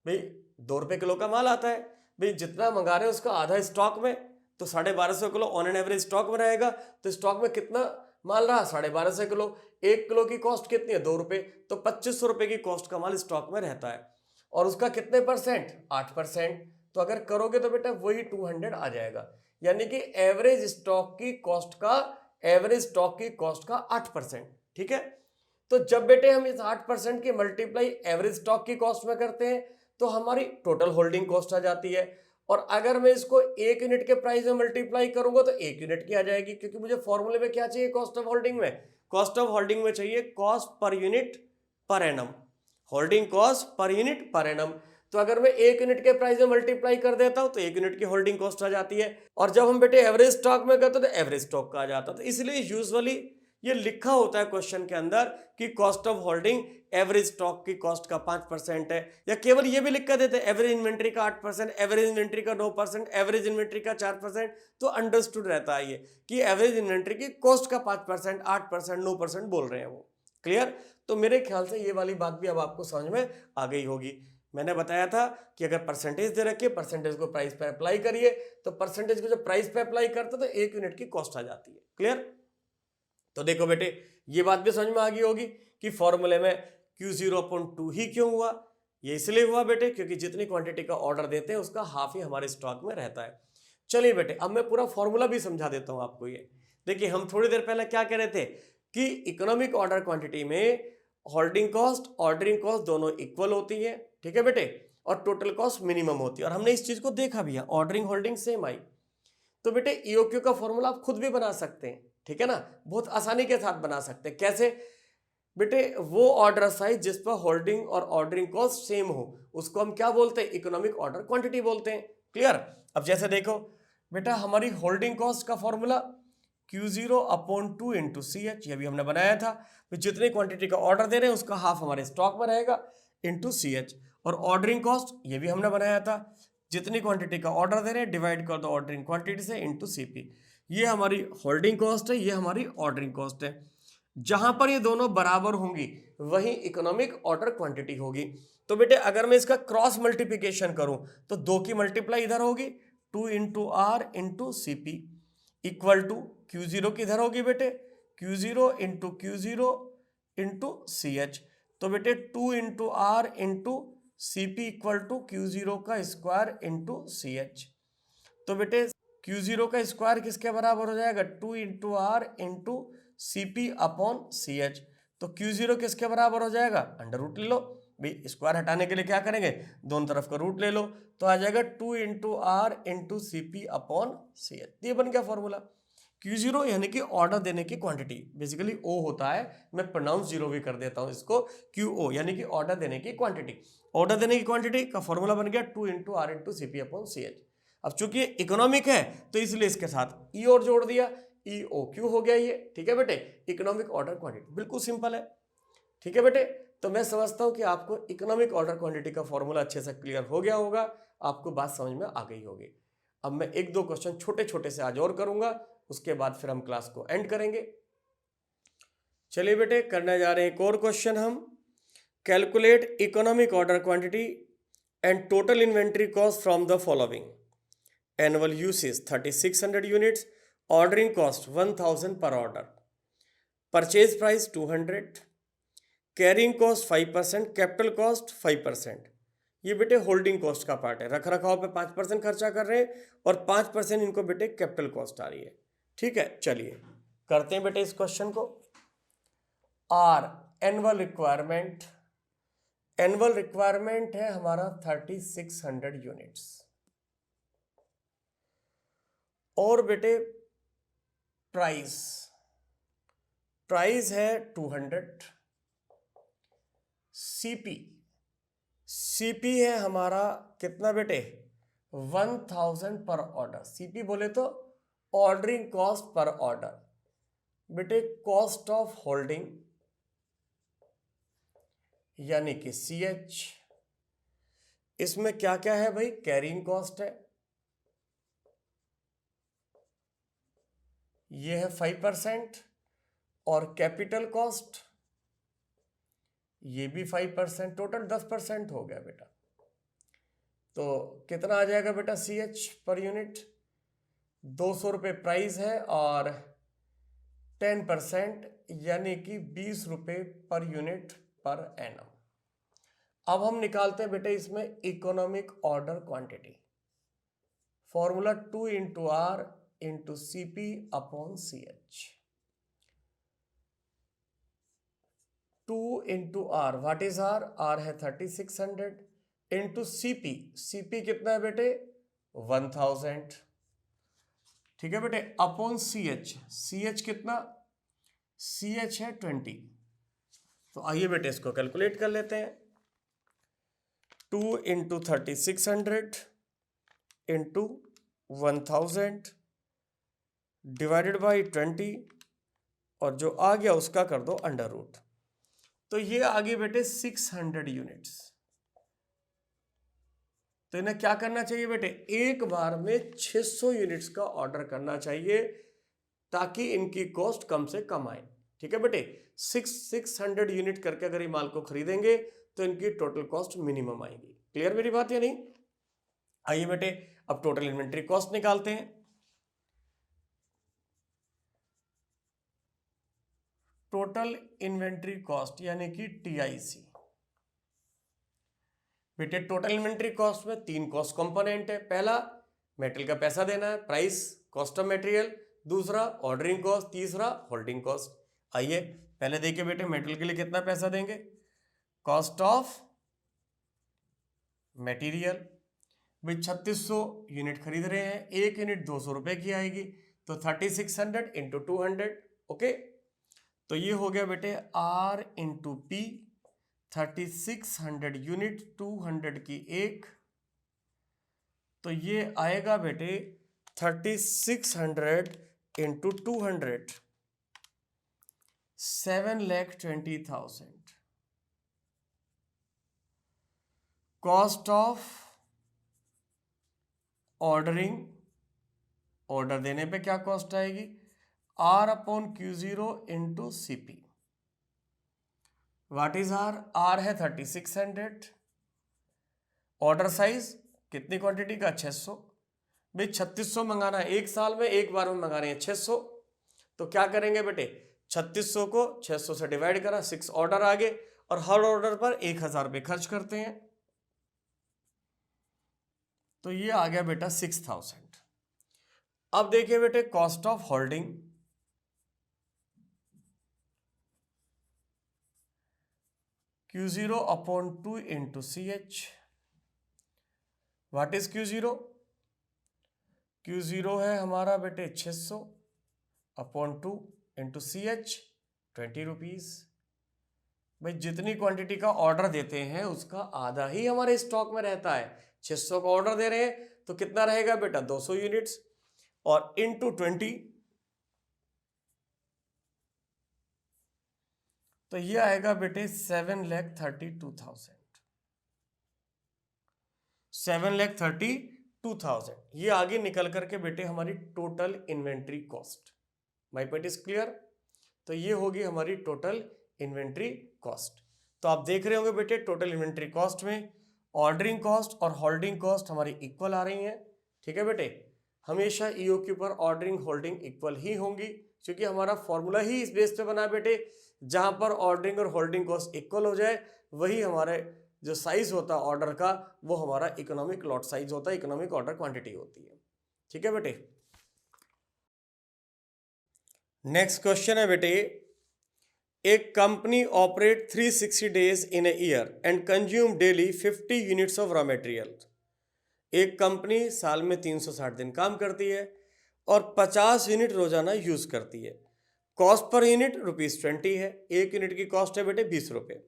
भाई 2 रुपये किलो का माल आता है, भाई जितना मंगा रहे हैं उसका आधा स्टॉक में, तो 1250 kilo on an average stock में रहेगा, तो स्टॉक में कितना माल रहा, 1250 किलो। 1 किलो की कॉस्ट कितनी है, 2 रुपये, तो 2500 रुपये की कॉस्ट का माल स्टॉक में रहता है, और उसका कितने परसेंट, 8%। तो अगर करोगे तो बेटा वही 200 आ जाएगा, यानी कि एवरेज स्टॉक की कॉस्ट का, एवरेज स्टॉक की कॉस्ट का 8%, ठीक है। तो जब बेटे हम इस 8% की मल्टीप्लाई एवरेज स्टॉक की कॉस्ट में करते हैं तो हमारी टोटल होल्डिंग कॉस्ट आ जाती है। और अगर मैं इसको 1 यूनिट के प्राइस में मल्टीप्लाई करूंगा तो 1 यूनिट की आ जाएगी, क्योंकि मुझे फॉर्मूले में क्या चाहिए, कॉस्ट ऑफ होल्डिंग में, कॉस्ट ऑफ होल्डिंग में चाहिए cost per unit per annum, holding cost per unit per annum. तो अगर मैं 1 यूनिट के प्राइस में मल्टीप्लाई कर देता हूं तो 1 यूनिट की होल्डिंग कॉस्ट आ जाती है, और जब हम बेटे एवरेज स्टॉक में करते तो एवरेज स्टॉक का आ जाता। तो इसलिए यूजुअली ये लिखा होता है क्वेश्चन के अंदर कि cost of holding average stock की कॉस्ट का 5% है, या केवल ये भी लिख कर देते हैं एवरेज इन्वेंट्री का 8%, एवरेज इन्वेंट्री का 9%, एवरेज इन्वेंट्री का 4%, तो अंडरस्टूड रहता है ये कि एवरेज इन्वेंट्री की कॉस्ट का 5%, 8%, 9% बोल रहे हैं वो। क्लियर? तो मेरे ख्याल से ये वाली बात भी अब आपको समझ में आ गई होगी। मैंने बताया था कि अगर परसेंटेज दे रखिए, परसेंटेज को प्राइस पे अप्लाई करिए, तो परसेंटेज को जब प्राइस पे अप्लाई करते तो 1 यूनिट की कॉस्ट आ जाती है। क्लियर? तो देखो बेटे ये बात भी समझ में आ गई होगी कि फॉर्मूले में Q0/2 ही क्यों हुआ। ये इसलिए हुआ बेटे क्योंकि जितनी क्वांटिटी का ऑर्डर देते हैं उसका हाफ ही हमारे स्टॉक में रहता है। चलिए बेटे अब मैं पूरा फॉर्मूला भी समझा देता हूं आपको। ये देखिए हम थोड़ी देर पहले क्या कह रहे थे कि इकोनॉमिक ऑर्डर क्वांटिटी में होल्डिंग कॉस्ट, ऑर्डरिंग कॉस्ट दोनों इक्वल होती है, ठीक है बेटे, और टोटल कॉस्ट मिनिमम होती है। और हमने इस चीज को देखा भी है, ऑर्डरिंग होल्डिंग सेम आई। तो बेटे ईओक्यू का फॉर्मूला आप खुद भी बना सकते हैं, ठीक है ना, बहुत आसानी के साथ बना सकते हैं। कैसे बेटे, वो ऑर्डर साइज जिस पर होल्डिंग और ऑर्डरिंग कॉस्ट सेम हो उसको हम क्या बोलते हैं, इकोनॉमिक ऑर्डर क्वांटिटी बोलते हैं। क्लियर? अब जैसे देखो बेटा हमारी होल्डिंग कॉस्ट का फॉर्मूला Q0/2 इंटू CH, ये भी हमने बनाया था। तो जितनी क्वांटिटी का ऑर्डर दे रहे हैं उसका हाफ हमारे स्टॉक में रहेगा इंटू CH। और ऑर्डरिंग कॉस्ट ये भी हमने बनाया था, जितनी क्वांटिटी का ऑर्डर दे रहे हैं डिवाइड कर दो ऑर्डरिंग क्वांटिटी से इंटू CP। ये हमारी होल्डिंग कॉस्ट है, ये हमारी ऑर्डरिंग कॉस्ट है। जहां पर ये दोनों बराबर होंगी वही इकोनॉमिक ऑर्डर क्वांटिटी होगी। तो बेटे अगर मैं इसका क्रॉस मल्टीप्लिकेशन करूं तो 2 की मल्टीप्लाई इधर होगी, 2 into R into CP equal to Q0 किधर होगी बेटे, Q0 into Q0 into CH। तो बेटे 2 into R into CP equal to Q0 का स्क्वायर इंटू CH। तो बेटे Q0 का स्क्वायर किसके बराबर हो जाएगा, 2 into R into CP upon CH। तो Q0 किसके बराबर हो जाएगा, अंडर रूट ले लो भाई, स्क्वायर हटाने के लिए क्या करेंगे, दोनों तरफ का रूट ले लो, तो आ जाएगा 2 into R into CP upon CH। ये बन गया फॉर्मूला। Q0 यानी कि ऑर्डर देने की क्वांटिटी, बेसिकली O होता है, मैं प्रोनाउंस जीरो भी कर देता हूं इसको, QO यानी कि ऑर्डर देने की क्वांटिटी। ऑर्डर देने की क्वांटिटी का फॉर्मूला बन गया 2 into R into CP upon CH। अब चूंकि इकोनॉमिक है तो इसलिए इसके साथ E और जोड़ दिया, EOQ हो गया ये, ठीक है बेटे, इकोनॉमिक ऑर्डर क्वांटिटी। बिल्कुल सिंपल है, ठीक है बेटे। तो मैं समझता हूं कि आपको इकोनॉमिक ऑर्डर क्वांटिटी का फॉर्मूला अच्छे से क्लियर हो गया होगा, आपको बात समझ में आ गई होगी। अब मैं 1-2 क्वेश्चन छोटे छोटे से आज और करूंगा, उसके बाद फिर हम क्लास को एंड करेंगे। चलिए बेटे करने जा रहे हैं एक और क्वेश्चन हम। Calculate economic order quantity and total inventory cost from the following. Annual usage 3600 units, ordering cost 1000 पर order. Purchase price 200, carrying cost 5%, capital cost 5%। ये बेटे होल्डिंग कॉस्ट का पार्ट है, रख रखाव पे 5% खर्चा कर रहे हैं और 5% इनको बेटे कैपिटल कॉस्ट आ रही है। ठीक है, चलिए करते हैं बेटे इस क्वेश्चन को। R annual requirement, annual requirement है हमारा 3600 यूनिट्स, और बेटे प्राइस, प्राइस है 200, सीपी, सीपी है हमारा कितना बेटे 1000 पर ऑर्डर। सीपी बोले तो ऑर्डरिंग कॉस्ट पर ऑर्डर। बेटे कॉस्ट ऑफ होल्डिंग यानी कि CH, इसमें क्या क्या है भाई, कैरिंग कॉस्ट है, ये है 5%, और कैपिटल कॉस्ट ये भी 5%, टोटल 10% हो गया बेटा। तो कितना आ जाएगा बेटा CH पर यूनिट, 200 रुपये प्राइस है और 10% यानी कि 20 रुपये पर यूनिट पर एनम। अब हम निकालते हैं बेटे इसमें economic order quantity, formula 2 into R into CP upon CH। 2 into R, what is R, R है 3600 इंटू CP, CP कितना है बेटे 1000, ठीक है बेटे, अपॉन CH, CH कितना, CH है 20। तो आइए बेटे इसको कैलकुलेट कर लेते हैं। 2 इंटू 3600 इंटू 1000 डिवाइडेड बाई 20, और जो आ गया उसका कर दो अंडर रूट। तो ये आ गई बेटे 600 यूनिट्स। तो इन्हें क्या करना चाहिए बेटे, एक बार में 600 यूनिट्स का ऑर्डर करना चाहिए ताकि इनकी कॉस्ट कम से कम आए। ठीक है बेटे, 600 यूनिट करके अगर ये माल को खरीदेंगे तो इनकी टोटल कॉस्ट मिनिमम आएगी। क्लियर मेरी बात या नहीं? आइए बेटे अब टोटल इन्वेंट्री कॉस्ट निकालते हैं। टोटल इन्वेंट्री कॉस्ट यानी कि TIC। बेटे टोटल इन्वेंट्री कॉस्ट में 3 कॉस्ट कंपोनेंट है। पहला मेटेरियल का पैसा देना है, प्राइस, कॉस्ट ऑफ मटेरियल, दूसरा ऑर्डरिंग कॉस्ट, तीसरा होल्डिंग कॉस्ट। आइए पहले देखिए बेटे मेटेरियल के लिए कितना पैसा देंगे, कॉस्ट ऑफ मटेरियल भाई 3600 यूनिट खरीद रहे हैं, एक यूनिट 200 रुपए की आएगी, तो 3600 इंटू 200। ओके, तो ये हो गया बेटे R इंटू P, 3600 यूनिट 200 की एक, तो ये आएगा बेटे 3600 into 200, 7,20,000। Cost of ordering, order देने पे क्या कॉस्ट आएगी, R upon Q0 into CP। What is R, R है 3600, ऑर्डर साइज कितनी क्वांटिटी का 600, भाई 3600 मंगाना है एक साल में, एक बार में मंगा रहे हैं 600, तो क्या करेंगे बेटे 3600 को 600 से डिवाइड करा, 6 ऑर्डर आ गए और हर ऑर्डर पर 1000 रुपये खर्च करते हैं, तो ये आ गया बेटा 6000। अब देखिए बेटे cost of holding, Q0 upon 2 into CH। What is Q0, Q0 है हमारा बेटे 600 अपॉन 2 इंटू CH 20 रुपीज। भाई जितनी क्वांटिटी का ऑर्डर देते हैं उसका आधा ही हमारे स्टॉक में रहता है। 600 का ऑर्डर दे रहे हैं तो कितना रहेगा बेटा 200 यूनिट्स, और इंटू 20, तो ये आएगा बेटे 7,32,000। 7,32,000 ये आगे निकल करके बेटे हमारी total inventory cost. My point is clear? तो ये होगी हमारी टोटल इन्वेंट्री कॉस्ट। तो आप देख रहे होंगे बेटे टोटल इन्वेंट्री कॉस्ट में ऑर्डरिंग कॉस्ट और होल्डिंग कॉस्ट हमारी इक्वल आ रही हैं। ठीक है बेटे, हमेशा ईओक्यू पर ऑर्डरिंग होल्डिंग इक्वल ही होंगी, क्योंकि हमारा फॉर्मूला ही इस बेस पे बना बेटे, जहां पर ऑर्डरिंग और होल्डिंग कॉस्ट इक्वल हो जाए वही हमारे जो साइज होता है ऑर्डर का वो हमारा इकोनॉमिक लॉट साइज होता है, इकोनॉमिक ऑर्डर क्वांटिटी होती है। ठीक है बेटे। नेक्स्ट क्वेश्चन है बेटे, एक company operate 360 days in a year and consume daily 50 units of raw material. एक कंपनी साल में 360 दिन काम करती है और 50 यूनिट रोजाना यूज करती है। कॉस्ट पर यूनिट ₹20 है। एक यूनिट की कॉस्ट है बेटे 20 रुपये।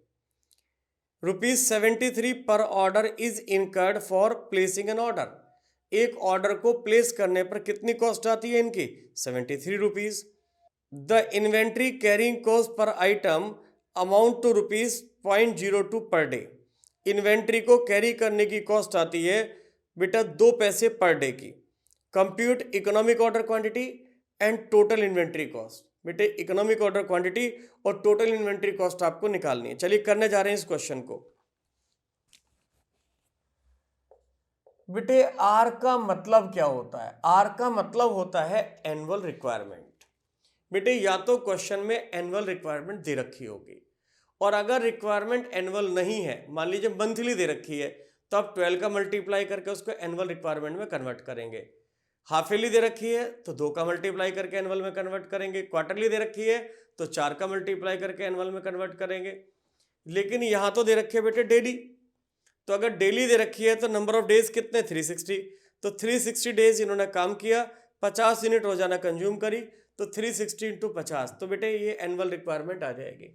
₹73 per order is incurred for placing an order. एक ऑर्डर को प्लेस करने पर कितनी कॉस्ट आती है इनकी? ₹73। The inventory carrying cost per item amount to ₹0.02 per day. Inventory को कैरी करने की कॉस्ट आती है बेटा 2 पैसे पर डे की। Compute economic order quantity and total inventory cost. बेटे इकोनॉमिक ऑर्डर क्वांटिटी और टोटल इन्वेंट्री कॉस्ट आपको निकालनी है। चलिए करने जा रहे हैं इस क्वेश्चन को। बेटे आर का मतलब क्या होता है? आर का मतलब होता है एनुअल रिक्वायरमेंट। बेटे या तो क्वेश्चन में एनुअल रिक्वायरमेंट दे रखी होगी, और अगर रिक्वायरमेंट एनुअल नहीं है, मान लीजिए मंथली दे रखी है, तो आप 12 का मल्टीप्लाई करके उसको एनुअल रिक्वायरमेंट में कन्वर्ट करेंगे। हाफ ईयरली दे रखी है तो 2 का मल्टीप्लाई करके एनुअल में कन्वर्ट करेंगे। क्वार्टरली दे रखी है तो 4 का मल्टीप्लाई करके एनुअल में कन्वर्ट करेंगे। लेकिन यहां तो दे रखी है बेटे डेली, तो अगर डेली दे रखी है तो नंबर ऑफ डेज कितने? 360। तो 360 डेज इन्होंने काम किया, 50 यूनिट रोजाना कंज्यूम करी, तो 360 इंटू 50, तो बेटे ये एनुअल रिक्वायरमेंट आ जाएगी।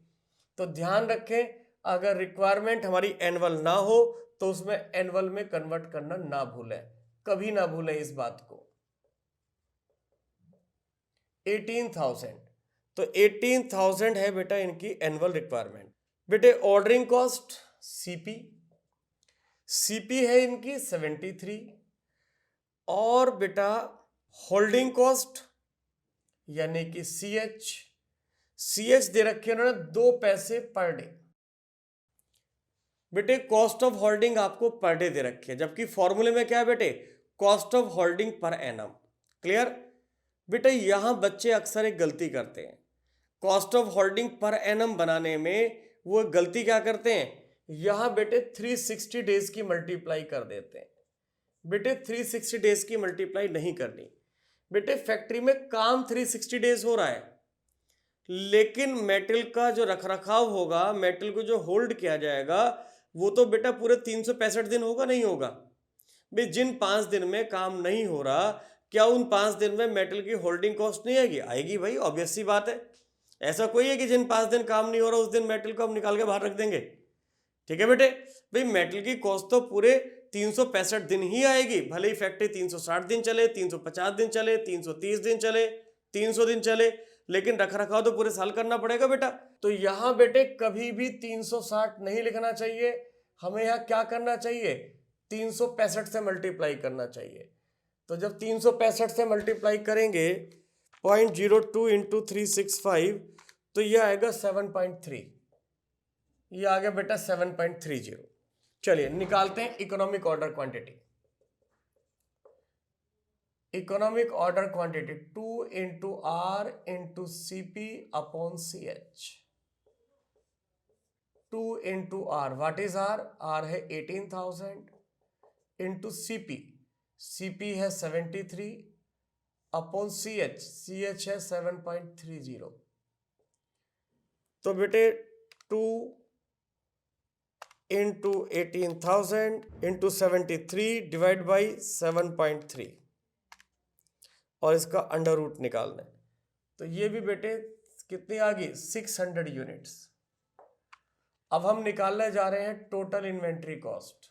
तो ध्यान रखें, अगर रिक्वायरमेंट हमारी एनुअल ना हो तो उसमें एनुअल में कन्वर्ट करना ना भूलें, कभी ना भूलें इस बात को। 18,000, तो 18,000 है बेटा इनकी एनुअल रिक्वायरमेंट। बेटे ऑर्डरिंग कॉस्ट सीपी, सीपी है इनकी 73, और बेटा होल्डिंग कॉस्ट यानी कि सीएच, सीएच दे रखे उन्होंने 2 पैसे पर डे। बेटे कॉस्ट ऑफ होल्डिंग आपको पर डे दे रखी है, जबकि फॉर्मूले में क्या है बेटे? Cost of holding per annum. Clear? बेटे यहां बच्चे अक्सर एक गलती करते हैं, cost of holding per annum बनाने में वो गलती क्या करते हैं, यहां बेटे 360 डेज की मल्टीप्लाई कर देते हैं। बेटे 360 डेज की मल्टीप्लाई नहीं करनी। बेटे फैक्ट्री में काम 360 डेज हो रहा है, लेकिन मेटल का जो रखरखाव होगा, मेटल को जो होल्ड किया जाएगा, वो तो बेटा पूरे 365 दिन होगा, नहीं होगा? भाई जिन 5 दिन में काम नहीं हो रहा, क्या उन 5 दिन में मेटल की होल्डिंग कॉस्ट नहीं आएगी? आएगी भाई, ऑब्वियस सी बात है। ऐसा कोई है कि जिन 5 दिन काम नहीं हो रहा उस दिन मेटल को हम निकाल के बाहर रख देंगे? ठीक है बेटे, भाई मेटल की कॉस्ट तो पूरे 365 दिन ही आएगी, भले ही फैक्ट्री 360 दिन चले, 350 दिन चले, 330 दिन चले, 300 दिन चले, लेकिन रखरखाव तो पूरे साल करना पड़ेगा बेटा। तो यहां बेटे कभी भी 360 नहीं लिखना चाहिए, हमें यहां क्या करना चाहिए? 365 से मल्टीप्लाई करना चाहिए। तो जब 365 से मल्टीप्लाई करेंगे 0.02 इंटू 365, तो यह आएगा 7.3, ये आ गया बेटा 7.30। चलिए निकालते हैं economic order quantity. Economic order quantity 2 into R into CP upon C H. 2 into R, what is R? R है 18,000 इंटू सीपी, सीपी है 73 upon C H, C H है 7.30। तो बेटे 2 इंटू 18,000 इंटू 73 डिवाइड बाई 7.3, और इसका under root निकालना है। तो ये भी बेटे कितनी आ गई? 600 यूनिट्स। अब हम निकालने जा रहे हैं टोटल इन्वेंट्री कॉस्ट,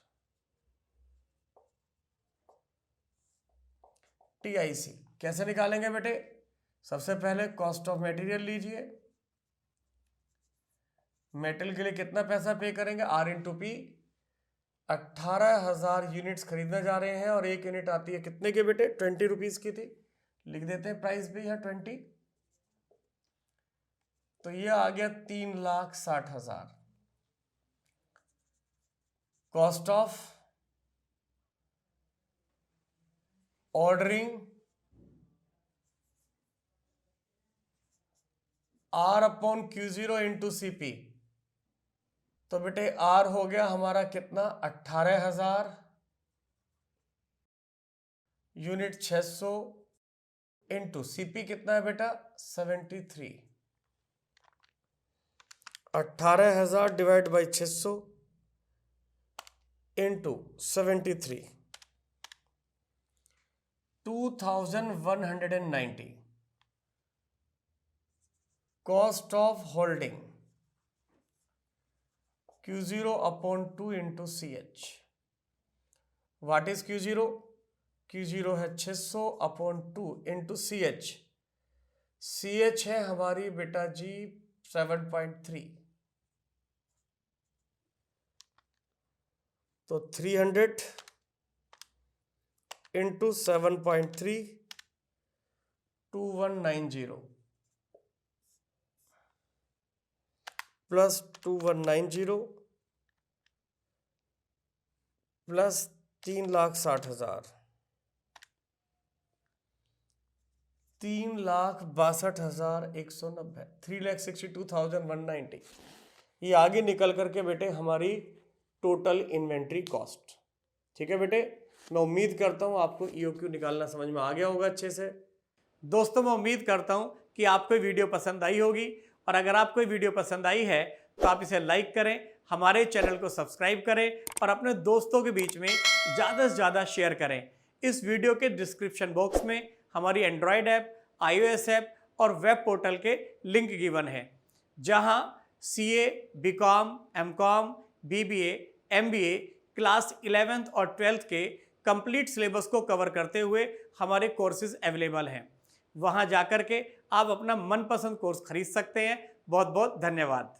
टीआईसी। कैसे निकालेंगे बेटे? सबसे पहले कॉस्ट ऑफ मटेरियल लीजिए, मेटल के लिए कितना पैसा पे करेंगे? Are into P. 18,000 यूनिट्स खरीदने जा रहे हैं, और एक यूनिट आती है कितने के बेटे? 20 रुपीज की थी, लिख देते हैं प्राइस भी है 20। तो ये आ गया 3,60,000। Cost of ordering R upon Q0 into CP। तो बेटे R हो गया हमारा कितना 18,000 यूनिट 600 इंटू CP कितना है बेटा 73। 18,000 divide by 600 into 73, 2190 cost of holding Q0 upon 2 into CH। What is Q0? Q0 है 600 अपॉन 2 इंटू CH। CH है हमारी बेटा जी 7.3, तो 300 इंटू 7.3, 2190 प्लस 2190 प्लस 3,60,000, 3,62,190, 3,62,190। ये आगे निकल करके बेटे हमारी टोटल इन्वेंट्री कॉस्ट। ठीक है बेटे, मैं उम्मीद करता हूं आपको EOQ निकालना समझ में आ गया होगा अच्छे से। दोस्तों मैं उम्मीद करता हूं कि आपको वीडियो पसंद आई होगी, और अगर आपको वीडियो पसंद आई है तो आप इसे लाइक करें, हमारे चैनल को सब्सक्राइब करें और अपने दोस्तों के बीच में ज़्यादा से ज़्यादा शेयर करें। इस वीडियो के डिस्क्रिप्शन बॉक्स में हमारी एंड्रॉयड ऐप, iOS ऐप और वेब पोर्टल के लिंक गिवन है, जहां CA, BCom, MCom, BBA, MBA class 11th और 12th के कंप्लीट सिलेबस को कवर करते हुए हमारे कोर्सेज अवेलेबल हैं। वहां जाकर के आप अपना मनपसंद कोर्स खरीद सकते हैं। बहुत बहुत धन्यवाद।